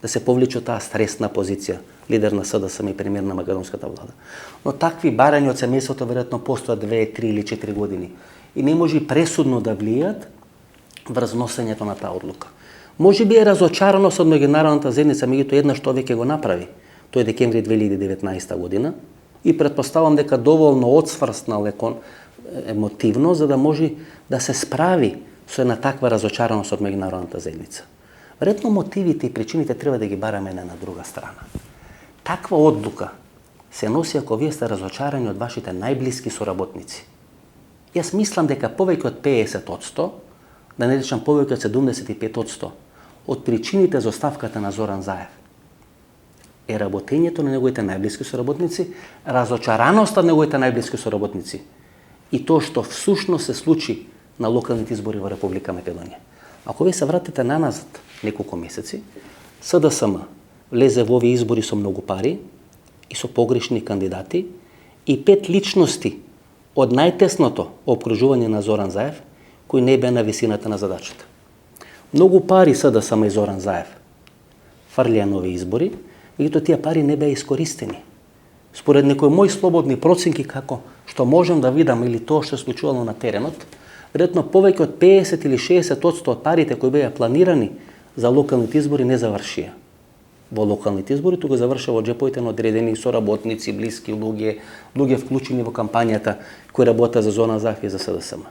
да се повлече од таа стресна позиција, лидер на СДСМ и премиер на македонската влада. Но такви барања од семејството веројатно постојат 2, 3 или 4 години и не може пресудно да влијат врз носењето на таа одлука. Можеби е разочараност од меѓународната заедница, меѓутоа еднаш тоа веќе го направи. Тој е декември 2019 година и претпоставам дека доволно одсврснал емотивно за да може да се справи со една таква разочараност од меѓународната заедница. Веројатно мотивите и причините треба да ги бараме на друга страна. Таква одлука се носи ако вие сте разочарани од вашите најблиски соработници. Јас мислам дека повеќе од 50%, да не речам повеќе од 75%, од причините за оставката на Зоран Заев е работењето на неговите најблиски соработници, разочараноста на неговите најблиски соработници и тоа што всушност се случи на локалните избори во Република Македонија. Ако вие се вратите наназад неколку месеци, СДСМ влезе во овие избори со многу пари и со погрешни кандидати и 5 личности од најтесното опкружување на Зоран Заев кои не беа на висината на задачата. Многу пари СДСМ и Зоран Заев фрлија на овие избори, меѓутоа тие пари не беа искористени. Според некои мои слободни проценки како што можам да видам или тоа што се случувало на теренот, веројатно повеќе од 50 или 60% од парите кои беа планирани за локалните избори не завршија во локалните избори, туку завршија во џеповите на одредени соработници, блиски луѓе вклучени во кампањата кои работат за Зоран Заев и за СДСМ.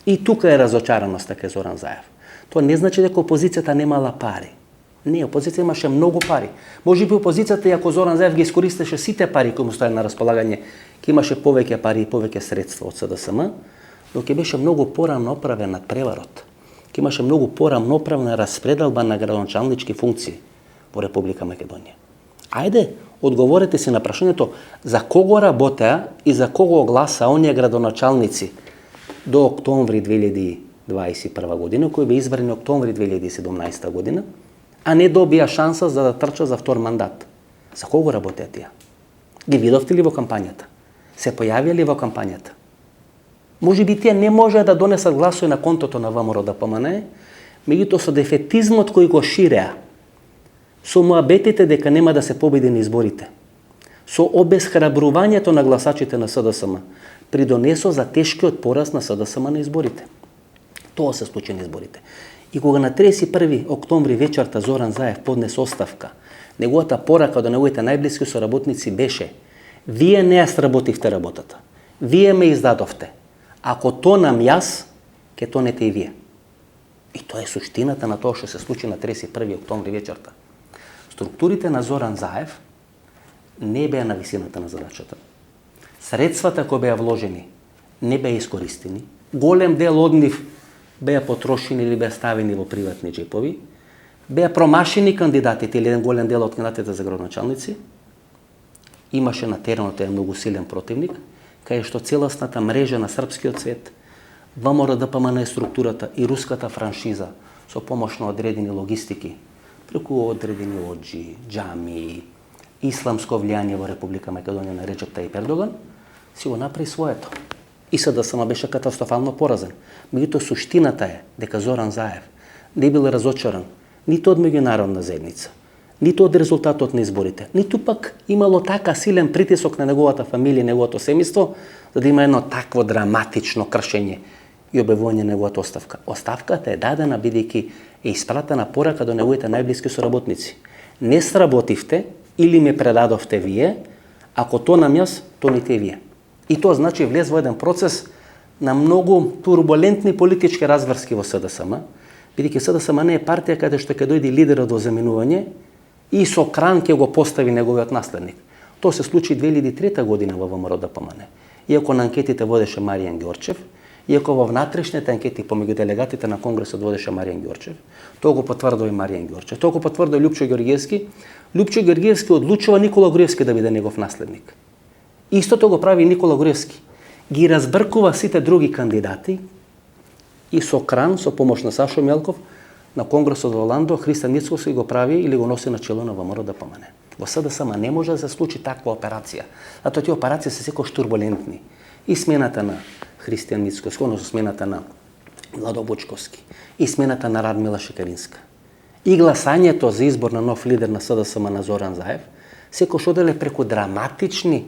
И тука е разочараноста кај Зоран Заев. Тоа не значи дека опозицијата немала пари. Не, опозицијата имаше многу пари. Можеби опозицијата, ако Зоран Заев ги искористеше сите пари кои му стоеле на располагање, ќе имаше повеќе пари и повеќе средства од СДСМ, но ќе беше многу порано оправен над преварот. Ќе имаше многу порано оправена распределба на градоначалнички функции во Република Македонија. Ајде, одговорете си на прашањето за кого работеа и за кого гласа оние градоначалници до октомври 2021 година, кои беа избрани октомври 2017 година, а не добија шанса за да трча за втор мандат. За кого работеа тие? Ги видовте ли во кампањата? Се појавија ли во кампањата? Можеби тие не можеа да донесат гласови на контото на ВМРО-ДПМН, меѓутоа со дефетизмот кој го ширеа, со муабетите дека нема да се победи на изборите, со обесхрабрувањето на гласачите на СДСМ, придонесо за тешкиот пораз на СДСМ на изборите. Тоа се случи на изборите. И кога на 31 октомври вечерта Зоран Заев поднесе оставка, неговата порака до неговите најблиски соработници беше: вие не ја сработивте работата, вие ме издадовте. Ако тонам јас, ќе тонете и вие. И тоа е суштината на тоа што се случи на 31 октомври вечерта. Структурите на Зоран Заев не беа на висината на задачата. Средствата кои беа вложени не беа искористени. Голем дел од нив беа потрошени или беа ставени во приватни џепови. Беа промашени кандидатите или еден голем дел од кандидатите за градоначалници. Имаше на теренот еден многу силен противник, кај што целосната мрежа на српскиот свет, ВМРО-ДПМН структурата и руската франшиза со помош на одредени логистики, преку одредени оџи, џами, исламско влијание во Република Македонија на Реџеп Тајип Ердоган, си го направи своето. И СДСМ беше катастрофално поразен. Меѓутоа суштината е дека Зоран Заев не бил разочаран ниту од меѓународна заедница, ниту од резултатот на изборите, ниту пак имало така силен притисок на неговата фамилија и неговото семејство, за да има едно такво драматично кршење и објавување на неговата оставка. Оставката е дадена бидејќи е испратена порака до неговите најблиски соработници. Не сработивте или ме предадовте вие, ако тонам јас, тоните вие. И тоа значи влез во еден процес на многу турбулентни политички разврски во СДСМ, бидејќи СДСМ не е партија каде што ќе дојде лидерот до заминување и со кран ќе го постави неговиот наследник. Тоа се случи 2003 година во ВМРО-ДПМН. Иако на анкетите водеше Маријан Ѓорчев, Иако во внатрешните анкети помеѓу делегатите на Конгресот водеше Маријан Ѓорчев, тоа го потврдува и Маријан Ѓорчев, тоа го потврдува Лјупчо Ѓорѓевски. Лјупчо Ѓорѓевски одлучува Никола Груевски да биде негов наследник. Истото го прави Никола Груевски. Ги разбркува сите други кандидати и со кран, со помош на Сашо Мелков, на Конгресот во Ландо, Христијан Мицкоски го прави или го носи на чело на ВМРО ДПМН. Во СДСМ не може да се случи таква операција. Затоа тие операции се секојаш турбулентни. И смената на Христијан Мицкоски, односно смената на Владо Бучковски, и смената на Радмила Шекеринска, и гласањето за избор на нов лидер на СДСМ на Зоран Заев, секојаш оделе преку драматични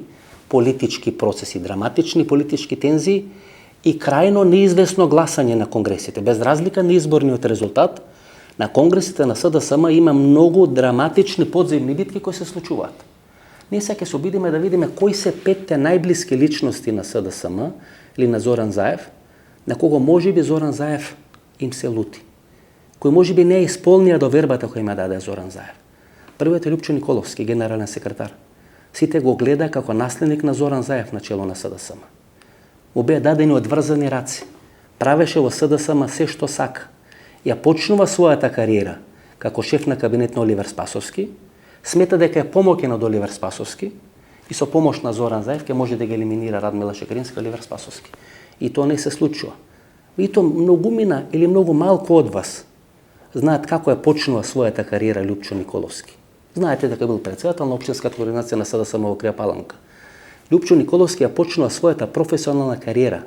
политички процеси, драматични политички тензии и крајно неизвестно гласање на конгресите. Без разлика на изборниот резултат, на конгресите на СДСМ има многу драматични подземни битки кои се случуваат. Ние сега ќе се обидиме да видиме кои се 5 најблиски личности на СДСМ или на Зоран Заев, на кого можеби Зоран Заев им се лути, кој можеби не исполнија довербата која им даде Зоран Заев. Првиот е Лјупчо Николовски, генерален секретар. Сите го гледа како наследник на Зоран Заев на чело на СДСМ. Му беа дадени одврзани раци. Правеше во СДСМ се што сака. Ја почнува својата кариера како шеф на кабинет на Оливер Спасовски, смета дека е помоќен од Оливер Спасовски и со помош на Зоран Заев ќе може да ги елиминира Радмила Шекеринска и Оливер Спасовски. И тоа не се случува. И тоа многумина или многу малку од вас знаат како е почнува својата кариера Лјупчо Николовски. Знаете дека бил председател на општинската координација на СДСМ во Крија Паланка. Лјупчо Николовски ја почнува својата професионална кариера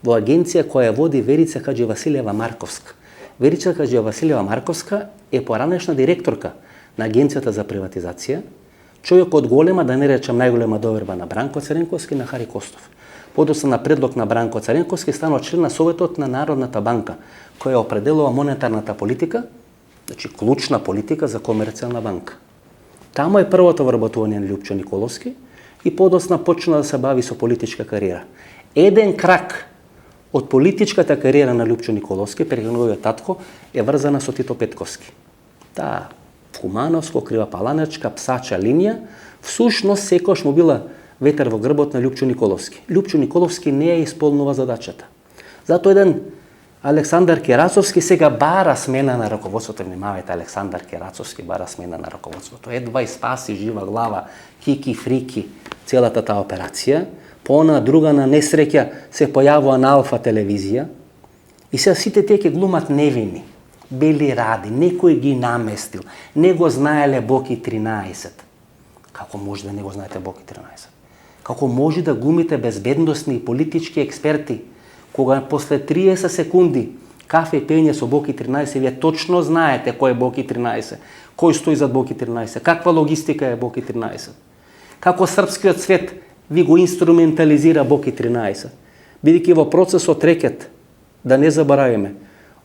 во агенција која води Верица Хаџивасилева Марковска. Верица Хаџивасилева Марковска е поранешна директорка на Агенцијата за приватизација, човек од голема, да не речам најголема доверба на Бранко Царенковски и на Хари Костов. Подоцна на предлог на Бранко Царенковски станува член на Советот на Народната банка, која определува монетарната политика, значи клучна политика за Комерцијална банка. Тамо е првото вработување на Лјупчо Николовски и подоцна почна да се бави со политичка кариера. Еден крак од политичката кариера на Лјупчо Николовски, преку неговиот татко, е врзана со Тито Петкоски. Таа кумановско, кривопаланечка, псача линија, всушност секојаш му била ветер во грбот на Лјупчо Николовски. Лјупчо Николовски не ја исполнува задачата. Затоа еден Александар Керацовски сега бара смена на раководството. Внимавајте, Александар Керацовски бара смена на раководството. Едва и спаси жива глава, кики, фрики, целата таа операција. По она друга на несреќа се појавува на Алфа телевизија и сега сите тие ќе глумат невини. Бели ради, некој ги наместил, не го знаеле Боки 13. Како може да не го знаете Боки 13? Како може да глумите безбедносни и политички експерти, кога после 30 секунди кафе пење со Боки 13, вие точно знаете кој е Боки 13, кој стои зад Боки 13, каква логистика е Боки 13, како српскиот свет ви го инструментализира Боки 13. Бидејќи во процесот рекет, да не заборавиме,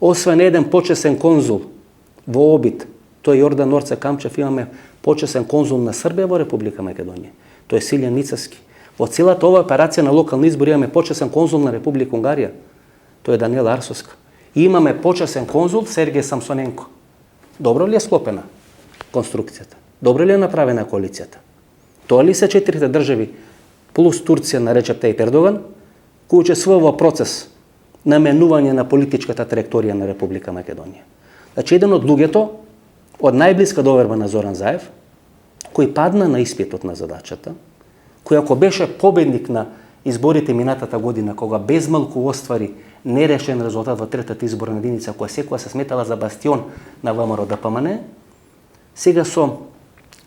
освен еден почесен конзул во обид, тој Јордан Орце Камчев, имаме почесен конзул на Србија во Република Македонија. Тој е Силјан Ницевски. Во целата оваа операција на локални избори имаме почесен конзул на Република Унгарија. Тој е Даниела Арсовска. И имаме почесен конзул Сергеј Самсоненко. Добро ли е склопена конструкцијата? Добро ли е направена коалицијата? Тоа ли се 4 држави плюс Турција на Речеп Тајип Ердоган, кој учествува во процес на менување на политичката траекторија на Република Македонија? Значи, еден од луѓето од најблиска доверба на Зоран Заев, кој падна на испитот на задачата, кој ако беше победник на изборите минатата година, кога безмалку оствари нерешен резултат во третата изборна единица, која секоја се сметала за бастион на ВМРО ДПМН, сега со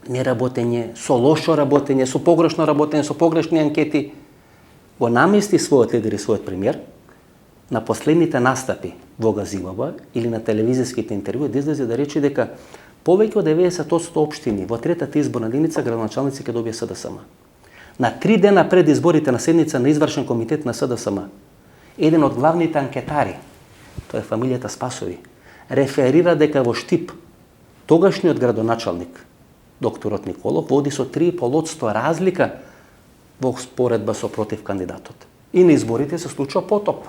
неработење, со лошо работење, со погрешно работење, со погрешни анкети, го намести својот лидер и својот премиер на последните настапи во Газилова или на телевизиските интервјуи да излезе да рече дека повеќе од 90% општини во третата изборна единица градоначалници ќе добие СДСМ. На 3 дена пред изборите на седница на извршен комитет на СДСМ, еден од главните анкетари, тоа е фамилијата Спасови, реферира дека во Штип тогашниот градоначалник докторот Николов води со 3,5% разлика во споредба со против кандидатот. И на изборите се случува потоп.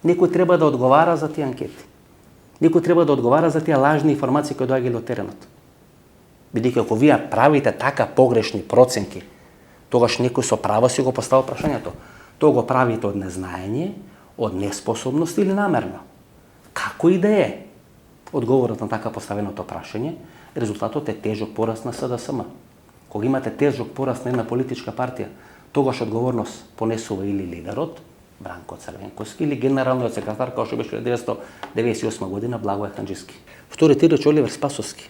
Некој треба да одговара за тие анкети. Некој треба да одговара за тие лажни информации кои доаѓале од теренот. Бидејќи ако вие правите така погрешни проценки, тогаш некој со право си го поставува прашањето. Тоа го правите од незнаење, Од неспособност или намерно? Како и да е? Одговорот на така поставеното прашање, резултатот е тежок пораст на СДСМ. Кога имате тежок пораст на една политичка партија, тогаш одговорност понесува или лидерот, Бранко Црвенковски, или генералниот секретар, како што беше 1998 година, Благој Ханџиски. Вториот играч Оливер Спасовски.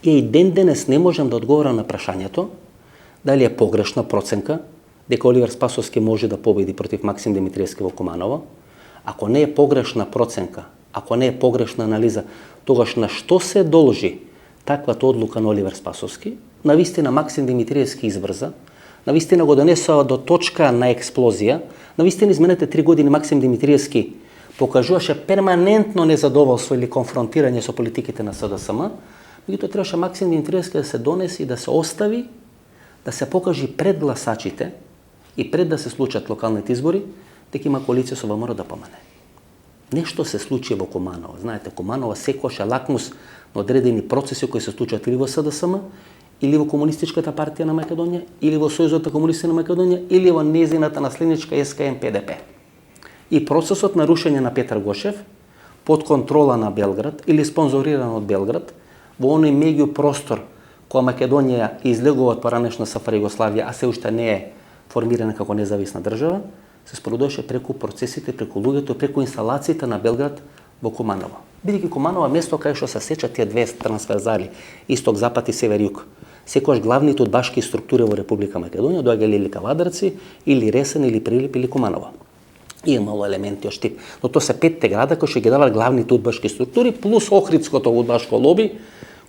И ден денес не можам да одговорам на прашањето дали е погрешна проценка дека Оливер Спасовски може да победи против Максим Димитриевски во Куманово. Ако не е погрешна проценка, ако не е погрешна анализа, тогаш на што се должи таквата одлука на Оливер Спасовски? Навистина Максим Димитриевски избрза, навистина го донесува до точка на експлозија, навистина изминете 3 години Максим Димитриевски покажуваше перманентно незадоволство или конфронтирање со политиките на СДСМ, меѓутоа требаше Максим Димитриевски да се донеси и да се остави, да се покажи пред гласачите и пред да се случат локалните избори, дека има коалиција со ВМРО да помане. Нешто се случи во Куманово. Знаете, Куманово секогаш е лакмус на одредени процеси кои се случат или во СДСМ, или во Комунистичката партија на Македонија, или во Сојузот на комунисти на Македонија, или во незината наследничка СКМ-ПДП. И процесот на рушење на Петар Гошев под контрола на Белград или спонзориран од Белград во оној меѓу простор која Македонија излегува од поранешна СФР Југославија, а се уште не е формирана како независна држава, се спроведуваше преку процесите, преку луѓето, преку инсталациите на Белград во Куманово. Бидејќи Куманово место кај што се сечат тие две трансферзали, исток, запад и север, југ, секогаш главните удбашки структури во Република Македонија доаѓале или Кавадарци, или Ресен, или Прилеп, или Куманово. И имало елементи од Штип. Но тоа се 5 града кои што ги давале главните удбашки структури, плюс Охридското удбашко лоби,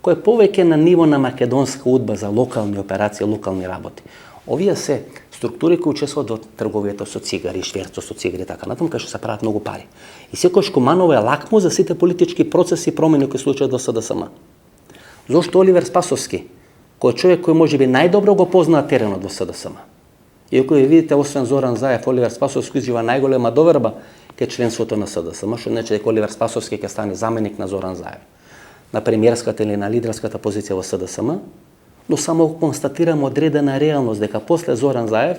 кој е повеќе на ниво на македонска удба за локални операции, локални работи. Овие се структури кои учествуваат во трговијата со цигари, шверцот со цигари и така натаму, кај што се прават многу пари. И секогаш Куманово е лакмус за сите политички процеси и промени кои случаат во СДСМ. Зошто Оливер Спасовски, кој е човек кој можеби најдобро го познава теренот во СДСМ? И ако видите, освен Зоран Заев, Оливер Спасовски изжива најголема доверба кај членството на СДСМ, што значи дека Оливер Спасовски ќе стане заменик на Зоран Заев на премиерската или на лидерската позиција во СДСМ, но само констатирам одредена реалност дека после Зоран Заев,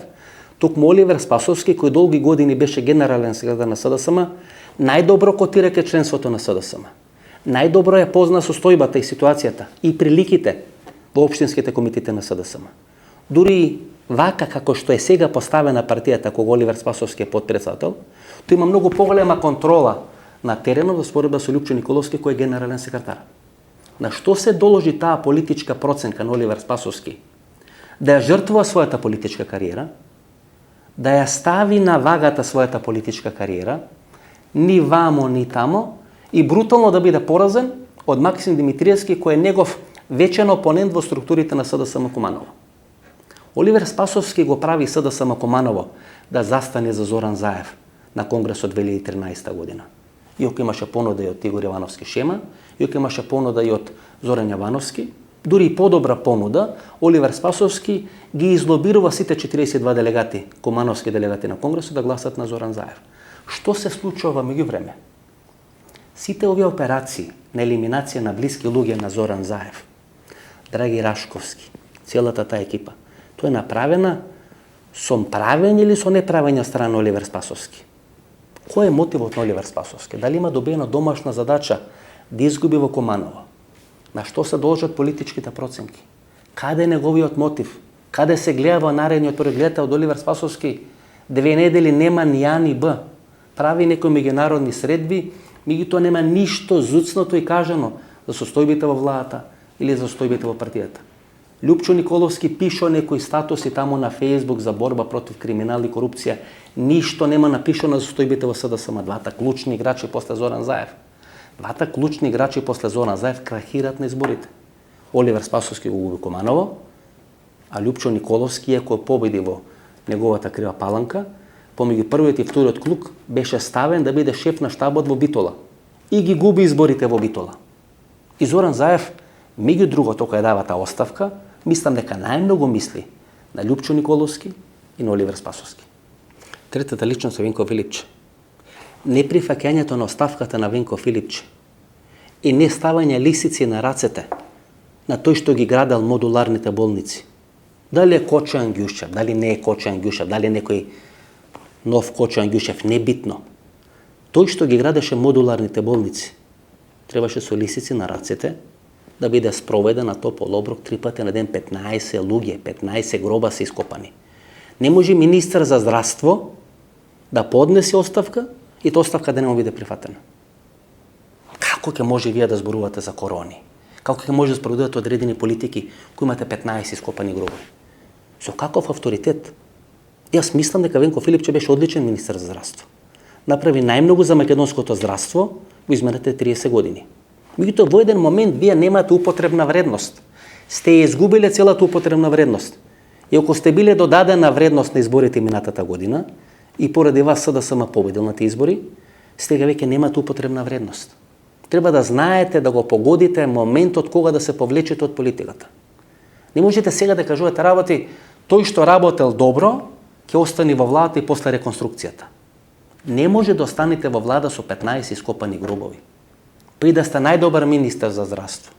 токму Оливер Спасовски, кој долги години беше генерален секретар на СДСМ, најдобро котира кај членството на СДСМ. Најдобро ја позна состојбата и ситуацијата и приликите во општинските комитети на СДСМ. Дури вака како што е сега поставена партијата кога Оливер Спасовски е подпредседател, тој има многу поголема контрола на теренот во споредба со Лјупчо Николовски кој е генерален секретар. На што се доложи таа политичка проценка на Оливер Спасовски? Да ја жртвува својата политичка кариера, да ја стави на вагата својата политичка кариера, ни вамо, ни тамо, и брутално да биде поразен од Максим Димитриевски, кој е негов вечен опонент во структурите на СДСМ Куманово. Оливер Спасовски го прави СДСМ Куманово да застане за Зоран Заев на Конгресот 2013 година. Иако имаше понуда и од Игор Јовановски Шема, иако имаше понуда и од Зоран Јовановски, дури и подобра понуда, Оливер Спасовски ги излобирува сите 42 делегати, кумановски делегати на Конгресот, да гласат на Зоран Заев. Што се случува меѓувреме? Сите овие операции на елиминација на блиски луѓе на Зоран Заев, Драги Рашковски, целата таа екипа, тоа е направена со правење или со неправење страна на Оливер Спасовски? Кој е мотивот на Оливер Спасовски? Дали има добиена домашна задача да изгуби во Куманово? На што се должат политичките проценки? Каде е неговиот мотив? Каде се гледа во наредниот период? Гледате од Оливер Спасовски 2 недели нема ни А ни Б. Прави некои меѓународни средби, меѓутоа нема ништо зуцнато и кажано за состојбите во владата или за состојбите во партијата. Лјупчо Николовски пишо некои статуси таму на Фејсбук за борба против криминал и корупција. Ништо нема напишано за состојбите во СДСМ. Двата клучни играчи после Зоран Заев. Двата клучни играчи после Зоран Заев крахират на изборите. Оливер Спасовски го губи Куманово, а Лјупчо Николовски, ако победи во неговата крива паланка, помеѓу првиот и вториот клук беше ставен да биде шеф на штабот во Битола. И ги губи изборите во Битола. И Зоран Заев, меѓу другото, кога дава таа оставка, мислам дека најмногу мисли на Лјупчо Николовски и на Оливер Спасовски. Третата личност е Венко Филипче. Неприфаќањето на оставката на Венко Филипче и не ставање лисици на рацете на тој што ги градел модуларните болници. Дали е Кочан Ѓушев, дали не е Кочан Ѓушев, дали некој нов Кочан Ѓушев, небитно. Тој што ги градеше модуларните болници, требаше со лисици на рацете да биде спроведен на топол оброк 3 пати на ден, 15 луѓе, 15 гроба се ископани. Не може министар за здравство да поднесе оставка и таа оставка да не му биде прифатена. Како ќе може вие да зборувате за корони? Како ќе може да спроведувате одредени политики кои имате 15 ископани гробови? Со каков авторитет? Јас мислам дека Венко Филипче беше одличен министар за здравство. Направи најмногу за македонското здравство во изминалите 30 години. Меѓутоа во еден момент вие немате употребна вредност. Сте ја изгубиле целата употребна вредност. И ако сте биле додадена вредност на изборите минатата година и поради вас СДСМ победил на тие избори, сега веќе немате употребна вредност. Треба да знаете да го погодите моментот кога да се повлечете од политиката. Не можете сега да кажувате работи, тој што работел добро, ќе остане во владата и после реконструкцијата. Не може да останете во влада со 15 ископани гробови. Па и да сте најдобар министер за здравство.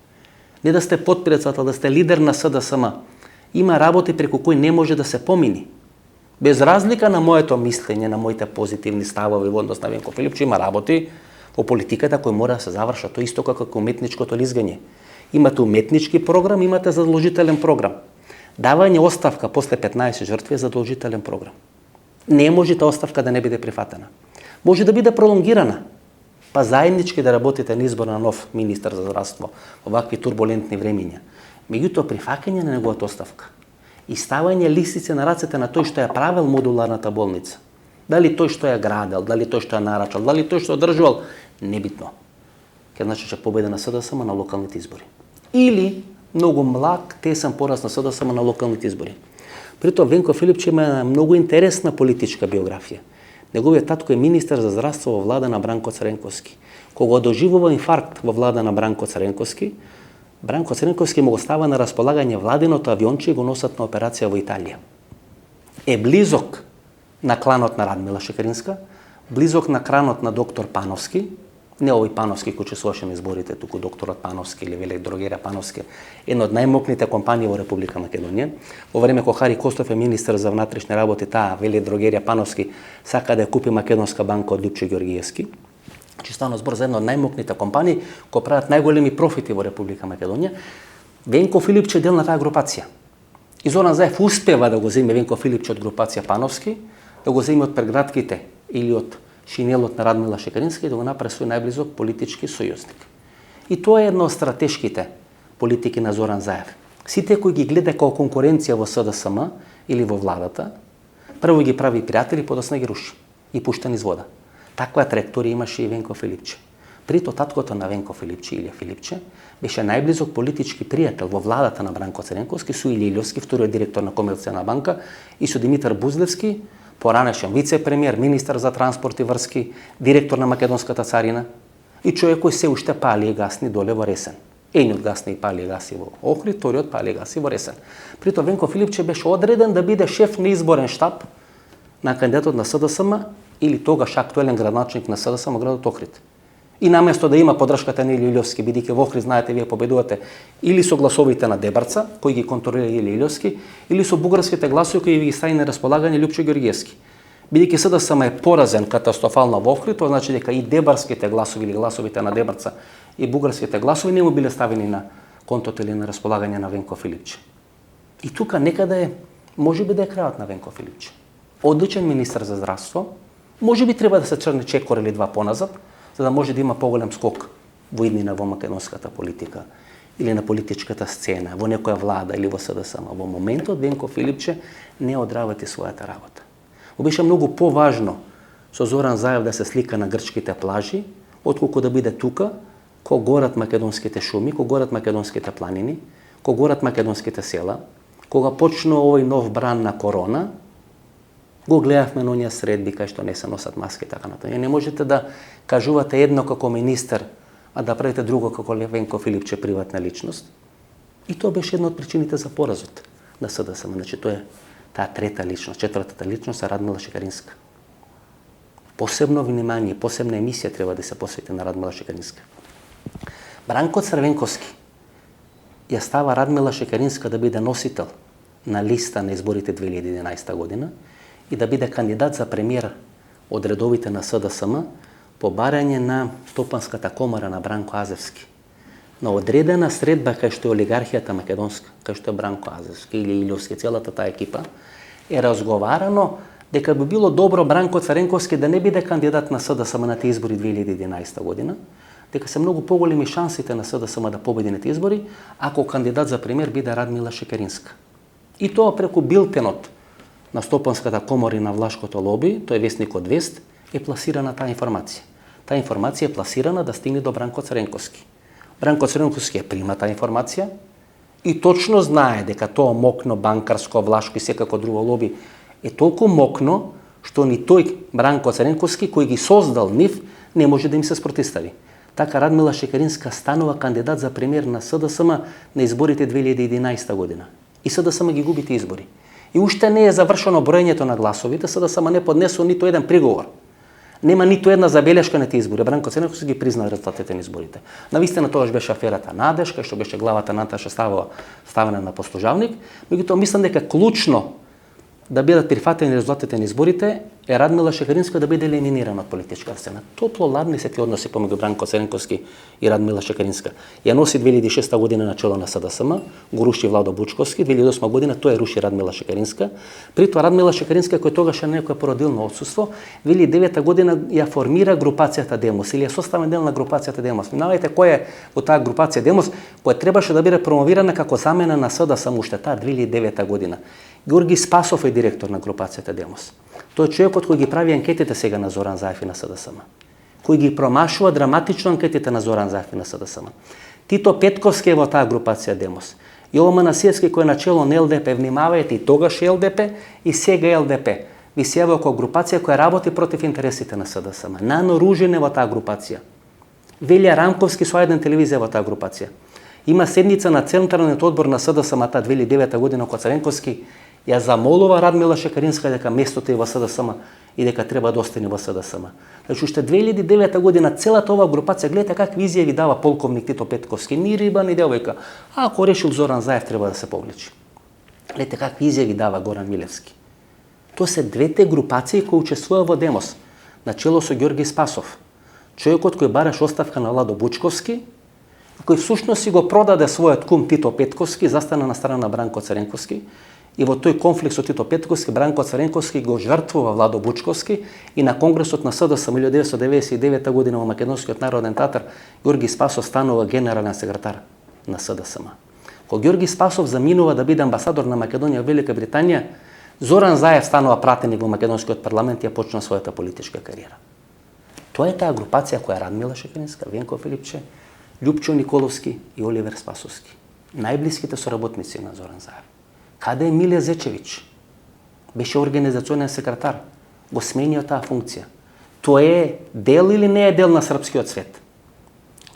Не да сте подпредседател, да сте лидер на СДСМ. Има работи преку кои не може да се помини. Без разлика на моето мислење, на моите позитивни ставови во однос на Венко Филипче, има работи во политиката кои мора да се завршат. Тоа исто како уметничкото лизгање. Имате уметнички програм, имате задолжителен програм. Давање оставка после 15 жртви е задолжителен програм. Не може таа оставка да не биде прифатена. Може да биде пролонгирана, па заеднички да работите на избор на нов министар за здравство во вакви турбулентни времиња. Меѓутоа прифаќање на неговата оставка и ставање листици на рацете на тој што ја правел модуларната болница, дали тој што ја градел, дали тој што ја нарачал, дали тој што одржувал, небитно. Ке значи че победа на СДСМ на локалните избори. Или многу млак, тесен пораз на СДСМ на локалните избори. Притоа Венко Филипче има многу интересна политичка биографија. Неговиот татко е министер за здравство во влада на Бранко Цренковски. Кога доживува инфаркт во влада на Бранко Цренковски, Бранко Цренковски му го става на располагање владиното авионче и го носат на операција во Италија. Е близок на кланот на Радмила Шекеринска, близок на кланот на доктор Пановски, не овој Пановски кој учествуваше на изборите, туку докторот Пановски или Веледрогерија Пановски, една од најмокните компании во Република Македонија. Во време кога Хари Костов е министер за внатрешни работи, таа Веледрогерија Пановски сака да ја купи Македонска банка од Лјупчо Ѓоргиевски. Че стана збор за една од најмокните компании кои прават најголеми профити во Република Македонија. Венко Филипче дел на таа групација. И Зоран Заев успева да го земе Венко Филипче од групација Пановски, да го земе од прегратките или од шинелот на Радмила Шекеринска и да го направи свој најблизок политички сојузник. И тоа е една од стратешките политики на Зоран Заев. Сите кои ги гледа како конкуренција во СДСМ или во владата, прво ги прави пријатели, подоцна ги руши и пушта низ вода. Таква траекторија имаше и Венко Филипче. Прито таткото на Венко Филипче, Илија Филипче, беше најблизок политички пријател во владата на Бранко Цренковски со Илија Илјовски, вториот директор на Комерцијална банка, и со Димитар Бузлевски, поранешен вице-премиер, министар за транспорт и врски, директор на Македонската царина и човек кој се уште пали и гасни доле во Ресен. Едниот гасни и пали и гаси во Охрид, вториот пали и гаси во Ресен. Прито Венко Филипче беше одреден да биде шеф на изборен штаб на кандидатот на СДСМ или тогаш актуелен градоначалник на СДСМ градот Охрид. И наместо да има поддршката на Илија Илјовски, бидејќи во Охрид, знаете, вие победувате или со гласовите на Дебарца, кои ги контролира Илија Илјовски, или со бугарските гласови кои ги стави на располагање Лјупчо Ѓоргиевски. Бидејќи СДСМ е поразен катастрофално во Охрид, тоа значи дека и дебарските гласови или гласовите на Дебарца и бугарските гласови не му биле ставени на контото или на располагање на Венко Филипче. И тука некаде можеби да е крајот на Венко Филипче. Одличен министар за здравство, можеби треба да се чрне чекор или два поназад, за да може да има поголем скок во иднина во македонската политика или на политичката сцена, во некоја влада или во СДСМ. Во моментот Венко Филипче не одработи својата работа. Беше многу поважно со Зоран Заев да се слика на грчките плажи, отколку да биде тука, кога горат македонските шуми, кога горат македонските планини, кога горат македонските села, кога почна овој нов бран на корона, го гледавме на оние средби кај што не се носат маски така натаму. Не можете да кажувате едно како министер, а да правите друго како Венко Филипче приватна личност. И тоа беше една од причините за поразот на СДСМ. Значи тоа е таа трета личност, четвртата личност е Радмила Шекеринска. Посебно внимание, посебна емисија треба да се посвети на Радмила Шекеринска. Бранко Црвенковски ја става Радмила Шекеринска да биде носител на листа на изборите 2011 година и да биде кандидат за премиер од редовите на СДСМ, по барање на Стопанската комора на Бранко Азевски. На одредена средба кај што е олигархијата македонска, кај што е Бранко Азевски или Илјовски, целата таа екипа, е разговарано дека би било добро Бранко Царенковски да не биде кандидат на СДСМ на тие избори 2011 година, дека се многу поголеми шансите на СДСМ да победи на тие избори, ако кандидат за премиер биде Радмила Шекеринска. И тоа преку билтенот на Стопанската комора и на влашкото лоби, тој е вестникот Вест, е пласирана таа информација. Таа информација е пласирана да стигне до Бранко Царенковски. Бранко Царенковски ја прима таа информација и точно знае дека тоа мокно банкарско, влашко и секако друго лоби е толку мокно што ни тој Бранко Царенковски кој ги создал нив не може да им се спротивстави. Така Радмила Шекеринска станува кандидат за премиер на СДСМ на изборите 2011 година. И СДСМ ги губи тие избори. И уште не е завршено броењето на гласовите, СДСМ не поднесува ниту еден приговор. Нема ниту една забелешка на тие избори. Бранко Царенковски ги призна резултатите на изборите. Навистина тоа беше аферата Надеж, кај што беше главата Наташа ставена на постужалник, меѓутоа мислам дека клучно да бидат прифатени резултатите на изборите е Радмила Шекеринска да биде елиминирана од политичката сцена. Топло-ладни се тие односи помеѓу Бранко Царенковски и Радмила Шекеринска. Ја носи 2006 година на чело на СДСМ, го руши Владо Бучковски, 2008 година тој руши Радмила Шекеринска. При тоа Радмила Шекеринска, кој тогаш е некое породилно отсуство, 2009 година ја формира групацијата Демос или е составен дел на групацијата Демос. Минавајте кој е во таа групација Демос, која требаше да биде промовирана како замена на СДСМ уште таа 2009 година. Георги Спасов е директор на групацијата Демос. Тој е човекот кој ги прави анкетите сега на Зоран Заев и на СДСМ. Кој ги промашува драматично анкетите на Зоран Заев и на СДСМ. Тито Петковски е во таа групација Демос. Јово Манасиевски кој е начело на ЛДП, внимавајте, и тогаш е ЛДП и сега е ЛДП. Ви се јавува како групација која работи против интересите на СДСМ. Нано Ружин е во таа групација. Велја Рамковски со една телевизија во таа групација. Има седница на Централниот одбор на СДСМ таа 2009 година кога Царенковски ја замолува Радмила Шекеринска дека местото е во СДСМ и дека треба да остане во СДСМ. Значи уште 2009 година целата оваа групација, гледате какви изјави дава полковник Тито Петковски, ни риба ни девојка. А ако решил Зоран Заев треба да се повлечи. Гледате какви изјави дава Горан Милевски. Тоа се двете групации кои учествува во Демос, начело со Ѓорги Спасов, човекот кој бараш оставка на Владо Бучковски, кој всушност си го продаде својот кум Тито Петковски, застана на страна на Бранко Царенковски. И во тој конфликт со Тито Петковски, Бранко Царенковски го жртвува Владо Бучковски и на конгресот на СДСМ 1999 година во Македонскиот народен театар Ѓорги Спасов станува генерален секретар на СДСМ. Кога Ѓорги Спасов заминува да биде амбасадор на Македонија во Велика Британија, Зоран Заев станува пратеник во Македонскиот парламент и ја почна својата политичка кариера. Тоа е таа групација која Радмила Шекеринска, Венко Филипче, Љупчо Николовски и Оливер Спасовски. Најблиските соработници на Зоран Заев. Каде е Миле Зечевич? Беше организационен секретар. Го смени од таа функција. Тоа е дел или не е дел на српскиот свет?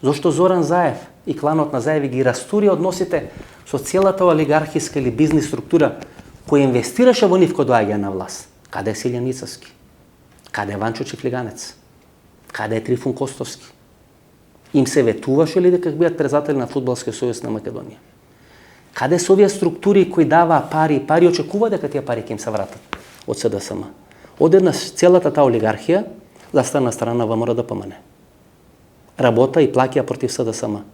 Зошто Зоран Заев и кланот на Заеви ги растури односите со целата олигархиска или бизнис структура која инвестираше во нив кога доаѓа на власт? Каде е Силјан Ицевски? Каде е Ванчо Чифлиганец? Каде е Трифун Костовски? Им се ветуваше ли дека бидат председатели на Фудбалскиот сојуз на Македонија? Каде се овие структури кои даваа пари очекува дека тие пари ќе им се вратат од СДСМ? Одеднаш целата таа олигархија застана на страна на ВМРО-ДПМН. Работа и плаќа против СДСМ.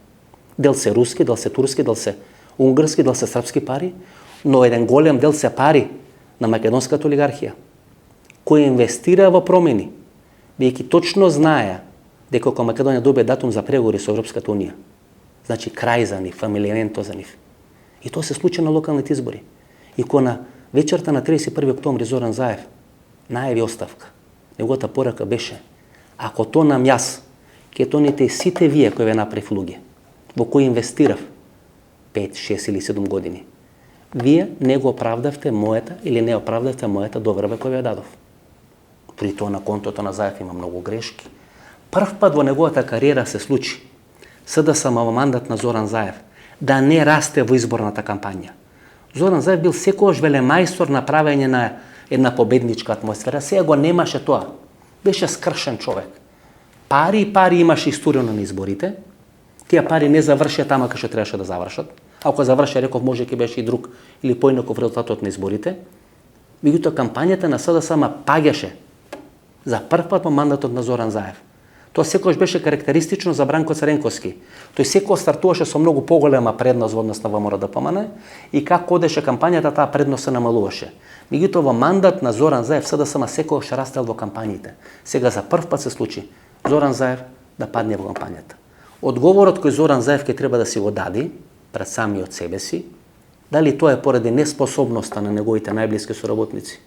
Дел се руски, дел се турски, дел се унгарски, дел се српски пари, но еден голем дел се пари на македонската олигархија, која инвестира во промени, бидејќи точно знаеа дека кога Македонија добие датум за преговори со Европската унија, значи крај за нив, фамилијаменто за нив. И тоа се случи на локалните избори. И кога на вечерта на 31 октомври Зоран Заев најави оставка, неговата порака беше: ако тонам јас, ќе тонете сите вие кои ве направив луѓе, во кои инвестирав 5, 6 или 7 години. Вие не го оправдавте мојата или не оправдавте мојата добрба која ја дадов. При тоа на контото на Заев има многу грешки. Прв пат во неговата кариера се случи СДСМ во мандат на Зоран Заев да не расте во изборната кампања. Зоран Заев бил секогаш велемајстор на правење на една победничка атмосфера. Сега го немаше тоа. Беше скршен човек. Пари имаше исторено на изборите. Тие пари не завршија тама кај што требаше да завршат. Ако завршија, реков, може ќе беше и друг или поинаков резултатот на изборите. Меѓутоа кампањата на СДСМ паѓаше за прв пат во мандатот на Зоран Заев. Тоа секогаш беше карактеристично за Бранко Цренковски. Тој секогаш стартуваше со многу поголема предност во однос на ВМРО-ДПМН и како одеше кампањата, таа предност се намалуваше. Меѓутоа во мандат на Зоран Заев СДСМ секогаш растел во кампањите. Сега за прв пат се случи Зоран Заев да падне во кампањата. Одговорот кој Зоран Заев ќе треба да си го даде пред самиот себе си, дали тоа е поради неспособноста на неговите најблиски соработници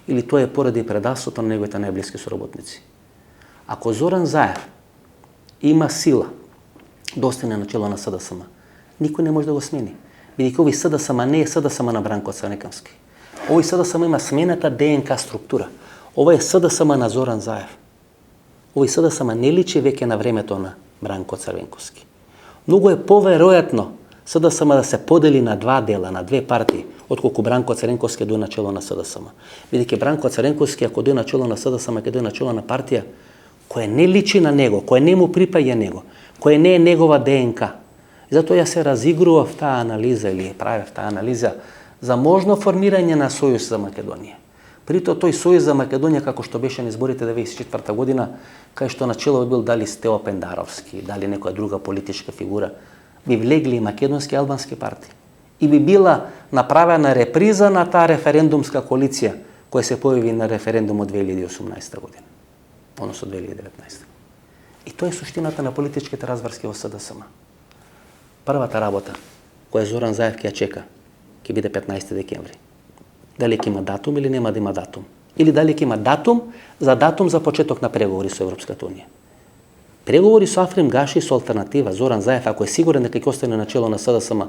или тоа е поради предавството на неговите најблиски соработници. Ако Зоран Заев има сила да остане на чело на СДСМ, никој не може да го смени. Бидејќи овој СДСМ не е СДСМ на Бранко Цренковски. Овој СДСМ има смената ДНК структура. Ова е СДСМ на Зоран Заев. Овој СДСМ не личи веќе на времето на Бранко Цренковски. Многу е поверојатно СДСМ да се подели на два дела, на две партии, отколку Бранко Цренковски дојде на чело на СДСМ. Бидејќи Бранко Цренковски, ако дојде на чело на СДСМ, ќе дојде на чело на партија која не личи на него, која не му припаѓа него, која не е негова ДНК. И затоа ја се разигрував таа анализа или правев таа анализа за можно формирање на Сојуз за Македонија. Прито тој Сојуз за Македонија, како што беше на изборите 1994 година, кај што начело бил дали Стео Пендаровски, дали некоја друга политичка фигура, би влегли македонски и албански партии. И би била направена реприза на таа референдумска коалиција, која се појави на референдумот 2018 година, односно 2019. И тоа е суштината на политичките разврски во СДСМ. Првата работа, која Зоран Заев ќе ја чека, ќе биде 15 декември. Дали ќе има датум или нема да има датум? Или дали ќе има датум за почеток на преговори со Европската унија? Преговори со Африм Гаши со алтернатива. Зоран Заев, ако е сигурен дека ќе остане на чело на СДСМ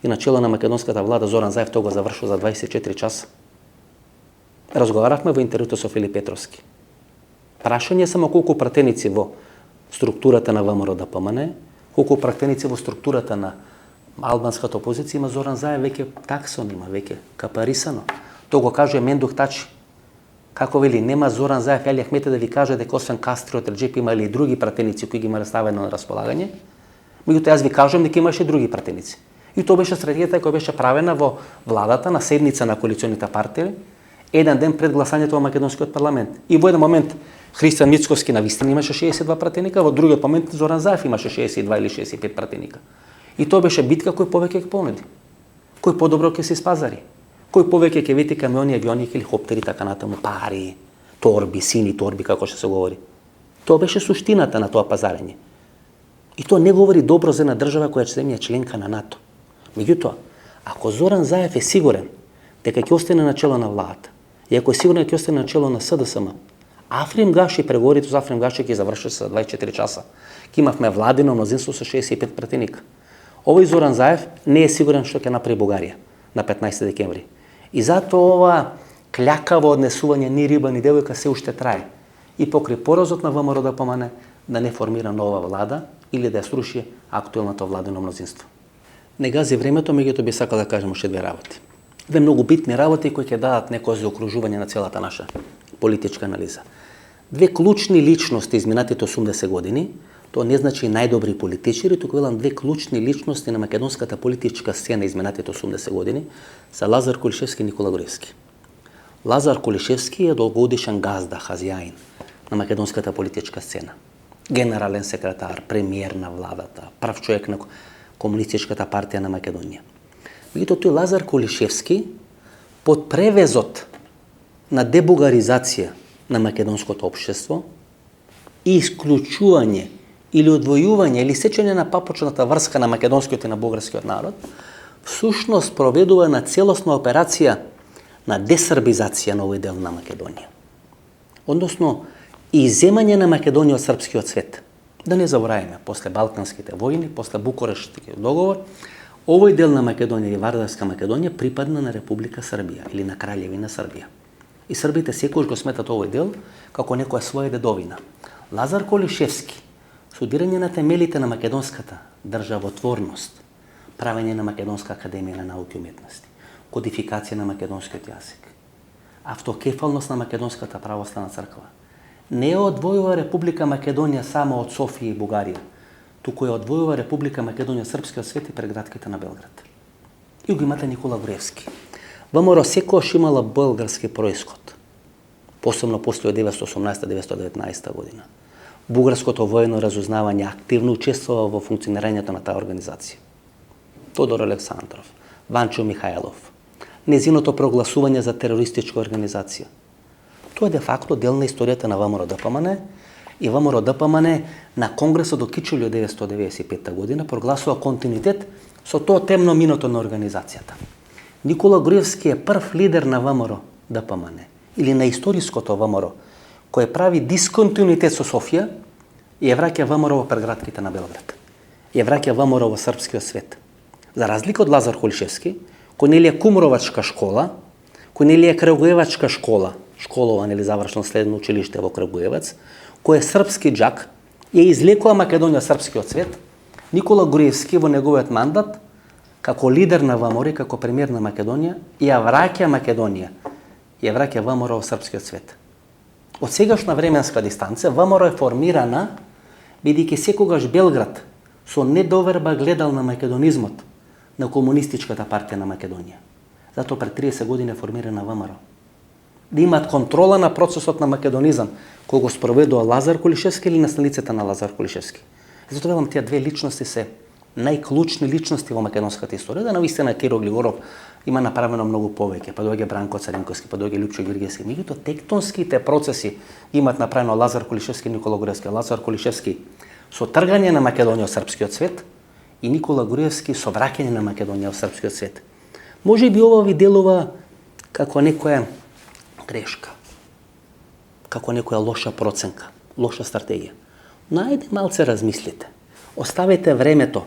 и на чело на македонската влада, Зоран Заев тоа го завршува за 24 часа. Разговаравме во интервјуто со Филип Петровски. Прашање само колку пратеници во структурата на ВМРО-ДПМН, колку пратеници во структурата на албанската опозиција има Зоран Заев веќе таксон има, веќе капарисано. Тоа го кажува Мендух Тачи. Како вели, нема Зоран Заев, Али Ахмете да ви каже дека освен Кастриот, Реджеп има или други пратеници кои ги има ставено на располагање. Меѓутоа јас ви кажувам дека имаше други пратеници. И тоа беше стратегијата која беше правена во владата на седница на коалиционите партии, еден ден пред гласањето во македонскиот парламент. И во еден момент Христијан Мицковски навистина имаше 62 пратеника, во другиот момент Зоран Заев имаше 62 или 65 пратеника. И тоа беше битка кој повеќе ќе понуди, кој подобро ќе се испазари, кој повеќе ќе вети камиони, авиони, хеликоптери, така натаму, пари, торби, сини торби, како што се говори. Тоа беше суштината на тоа пазарење. И тоа не говори добро за една држава која е членка на НАТО. Меѓутоа, ако Зоран Заев е сигурен дека ќе остане на чело на владата, и ако е сигурен дека ќе остане на чело на СДСМ, Африм Гаши, преговорите со Африм Гаши ќе завршат за 24 часа. Ќе имавме владино мнозинство со 65 пратеника. Овој Зоран Заев не е сигурен што ќе направи Бугарија на 15 декември. И затоа ова клякаво однесување ни риба ни девојка се уште трае. И покри поразот на ВМРО-ДПМН да не формира нова влада или да ја сруши актуелното владино мнозинство. Не гази времето, меѓутоа би сакал да кажем уште две работи. Две многу битни работи кои ќе дадат некој заокружување на целата наша политичка анализа. Две клучни личности изминатите 80 години, тоа не значи најдобри политичари, туку велам две клучни личности на македонската политичка сцена изминатите 80 години, се Лазар Кулишевски и Никола Груевски. Лазар Кулишевски е долгогодишен газда, хазјаин на македонската политичка сцена. Генерален секретар, премиер на владата, прав човек на Комунистичката партија на Македонија. Меѓутоа тој Лазар Кулишевски под превезот на дебугаризација на македонското општество и исклучување или одвојување или сечење на папочната врска на македонскиот и на бугарскиот народ, всушност проведува на целосна операција на десрбизација на овој дел на Македонија. Односно, иземање на Македонија од српскиот свет. Да не забораваме, после Балканските војни, после Букурештскиот договор, овој дел на Македонија или Вардарска Македонија припадна на Република Србија или на Краљевина Србија. И србите секогаш го сметат овој дел како некоја своја дедовина. Лазар Кулишевски, студирање на темелите на македонската државотворност, правење на Македонска академија на науки и уметности, кодификација на македонскиот јазик, автокефалност на македонската православна црква, не одвојува Република Македонија само од Софија и Бугарија, туку ја одвојува Република Македонија српскиот свет и преградките на Белград. И го имате Никола Груевски. ВМРО секогаш имала белградски происход, посебно после 1918-1919 година. бугарското воено разузнавање активно учествува во функционирањето на таа организација. Тодор Александров, Ванчо Михајлов, незиното прогласување за терористичка организација. Тоа е де факто дел на историјата на ВМРО-ДПМН и ВМРО-ДПМН на Конгресот до Кичилју 1995 година прогласува континуитет со тоа темно миното на организацијата. Никола Груевски е прв лидер на ВМРО-ДПМН или на историското ВМРО, кој прави дисконтинуитет со Софија и ја враќа ВМРО во прегратките на Белград. Ја враќа ВМРО во српскиот свет. За разлика од Лазар Холишевски, кој нели е кумровачка школа, кој нели е Крагуевачка школа, школова нели завршено следно училиште во Крагуевац, кој е српски џак, ја излекува Македонија српскиот свет, Никола Груевски во неговиот мандат, како лидер на ВМРО и како премиер на Македонија, ја враќа Македонија, ја враќа ВМРО во српскиот свет. Од сегашна временска дистанца, ВМРО е формирана, бидејќи секогаш Белград со недоверба гледал на македонизмот на Комунистичката партија на Македонија. Затоа пред 30 години е формирана ВМРО. Да имаат контрола на процесот на македонизам, кој го спроведува Лазар Холишевски или наследниците на Лазар Холишевски. Затоа велам, тие две личности се најклучни личности во македонската историја. Да, навистина Киро Глигоров има направено многу повеќе, па доаѓа Бранко Царинковски, па доаѓа Лјупчо Ѓорѓевски. Меѓутоа тектонските процеси имаат направено Лазар Холишевски и Никола Груевски. Лазар Холишевски со тргање на Македонија од српскиот свет и Никола Груевски со враќање на Македонија во српскиот свет. Може би ова ви делува како некоја грешка, како некоја лоша проценка, лоша стратегија. Но ајде малце размислите. Оставете времето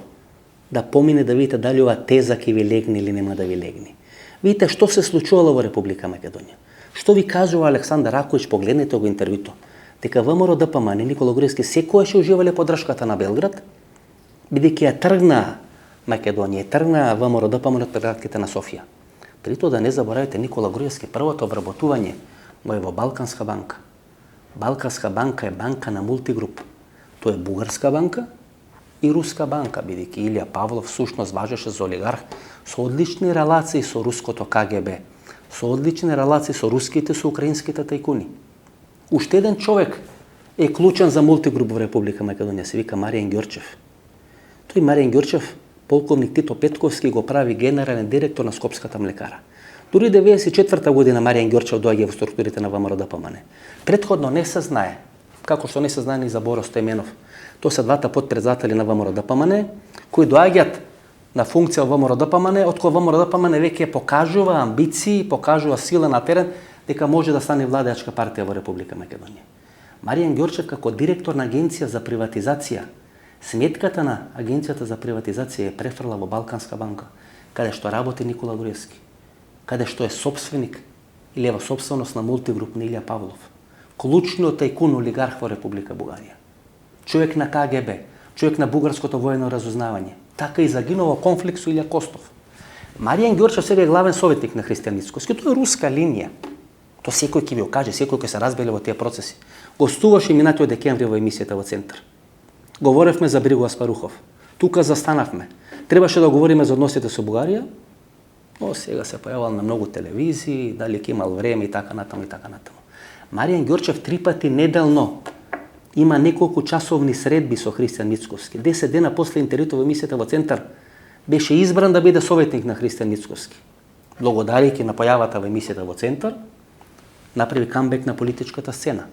да помине, да видите дали ова теза ќе ви легне или нема да ви легне. Видите што се случувало во Република Македонија. Што ви кажува Александар Раковиќ, погледнете го интервјуто. Дека ВМРО-ДПМН и Никола Груевски секојаш уживале поддршката на Белград, бидејќи ја тргна Македонија, тргна ВМРО-ДПМН од прегратките на Софија. При тоа да не заборавите, Никола Груевски првото вработување му е во Балканска банка. Балканска банка е банка на мултигруп. Тоа е бугарска банка и руска банка, бидејќи Илија Павлов всушност важеше за олигарх со одлични релации со руското КГБ, со одлични релации со руските, со украинските тајкуни. Уште еден човек е клучен за мултигруп во Република Македонија, се вика Маријан Ѓорчев. Тој Маријан Ѓорчев, полковник Тито Петковски го прави генерален директор на Скопската млекара. Дури 1994 година Маријан Ѓорчев доаѓа во структурите на ВМРО-ДПМН. Предходно не се знае, како што не се знае ни за Боро Стојменов. Тоа се двата подпредседатели на ВМРО-ДПМН, кои доаѓаат на функција во ВМРО-ДПМН, од која ВМРО-ДПМН веќе покажува амбиции, покажува сила на терен, дека може да стане владеачка партија во Република Македонија. Маријан Ѓорчев како директор на Агенција за приватизација, сметката на Агенцијата за приватизација е префрла во Балканска банка, каде што работи Никола Груевски, каде што е собственик или е во собственост на мултигруп на Илија Павлов, клучниот тајкун олигарх во Република Бугарија, човек на КГБ, човек на бугарското воено разузнавање, така и загинува конфликт со Илја Костов. Маријан Ѓорчев сега е главен советник на Христијан Мицковски, тоа е руска линија. Тоа секој ќе ви го каже, секој ќе се разбеле во тие процеси. Гостуваше минатиот декември во емисијата во Центар. Говоревме за Бриго Аспарухов. Тука застанавме. Требаше да говориме за односите со Бугарија, но сега се појавал на многу телевизии, дали ќе имал време и така натаму и така натаму. Маријан Ѓорчев 3 пати неделно има неколку часовни средби со Христијан Мицковски. 10 дена после интервјуто во емисијата во Центар беше избран да биде советник на Христијан Мицковски. Благодарејќи на појавата во емисијата во Центар, направи камбек на политичката сцена.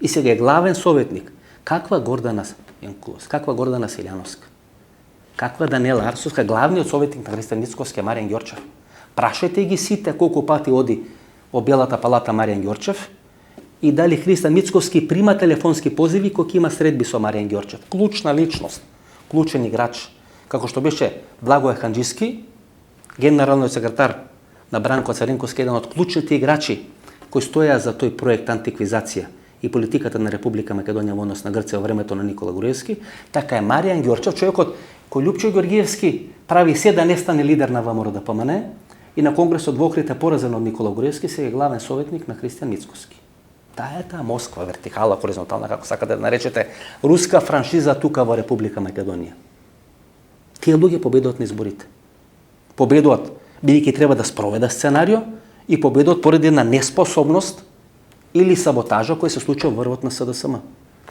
И сега е главен советник. Каква Гордана Јанкуловска, каква Гордана Силјановска, каква Даниела Арсовска, главниот советник на Христијан Мицковски е Маријан Ѓорчев. Прашајте ги сите колку пати оди во Белата палата Маријан Ѓорчев и дали Христијан Мицковски прима телефонски позиви кога има средби со Маријан Ѓорчев. Клучна личност, клучен играч, како што беше Благој Ханџиски, генералниот секретар на Бранко Царинковски, еден од клучните играчи кои стоја за тој проект антиквизација и политиката на Република Македонија во однос на Грција во времето на Никола Груевски, така е Маријан Ѓорчев, човекот кој Лјупчо Ѓорѓевски прави се да не стане лидер на ВМРО-ДПМН и на Конгресот во Охрид е поразен од Никола Груевски, сега е главен советник на Христијан Мицковски. Таа е таа Москва, вертикала, хоризонтална, како сакате да наречете, руска франшиза тука во Република Македонија. Тие луѓе победуваат на изборите. Победуваат бидејќи треба да спроведа сценарио и победуваат поради една неспособност или саботажа која се случува во врвот на СДСМ.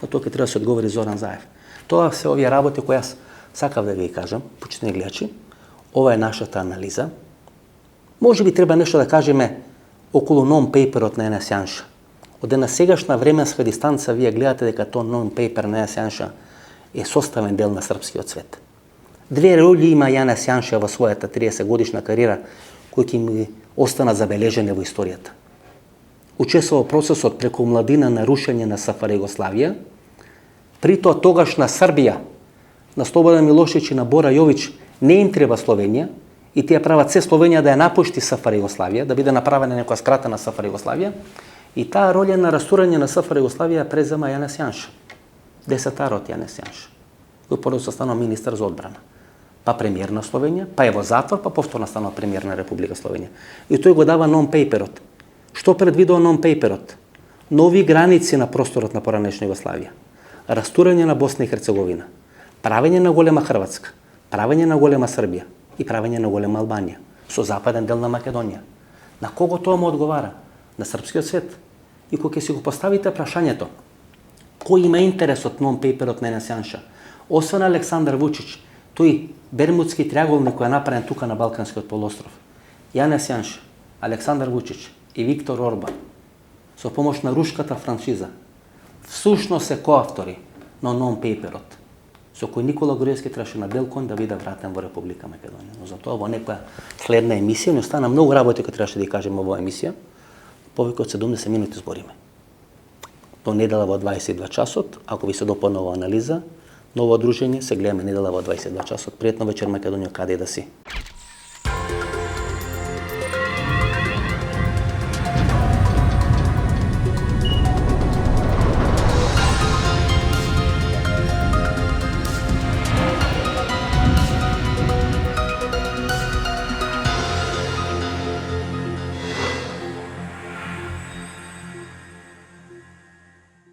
На тоа ќе треба да се одговори Зоран Заев. Тоа се овие работи кои јас сакав да ви кажам, почитувани гледачи. Ова е нашата анализа. Може би треба нешто да кажеме околу нон-пейперот на Јанез Јанша. Од една сегашна временска дистанца вие гледате дека тој нон-пейпер на Јанез Јанша е составен дел на српскиот свет. Две роли има Јанез Јанша во својата 30 годишна кариера кои ќе ми остана забележени во историјата. Учествува во процесот преку младина на рушење на СФР Југославија, при тоа тогашна Србија, на Слободан Милошевиќ и на Бора Јович не им треба Словенија и тие прават се Словенија да ја напушти СФР Југославија, да биде направена некоја скрата на СФР Југославија, и таа роља на растурање на СФР Југославија презема Јанез Јанша. Десетарот Јанез Јанша, кој породно станал министар за одбрана, па премиер на Словенија, па е во затвор, па повторно станал премиер на Република Словенија. И тој го дава нон-пейперот. Што предвидува нон-пейперот? Нови граници на просторот на поранешна Југославија, растурање на Босна и Херцеговина, правење на голема Хрватска, правење на голема Србија и правење на голема Албанија, со западен дел на Македонија. На кого тоа му одговара? На српскиот свет. И кога ќе си го поставите прашањето, кој има интерес од нон-пейперот на Јанез Јанша? Освен Александар Вучич, тој Бермудски триаголник кој е направен тука на Балканскиот полуостров. Јанез Јанша, Александар Вучич и Виктор Орбан, со помош на рушката франшиза, всушност се коавтори на нон-пейперот, со кој Никола Груевски требаше на бел кон да биде вратен во Република Македонија. Но затоа во некоја следна емисија ни остана многу работи кои требаше да ги кажеме во емисија. Повеќе од 70 минути збориме. До недела во 22 часот, ако ви се допадна оваа анализа, ново дружење, се гледаме недела во 22 часот. Пријатно вечер Македонија, каде и да си.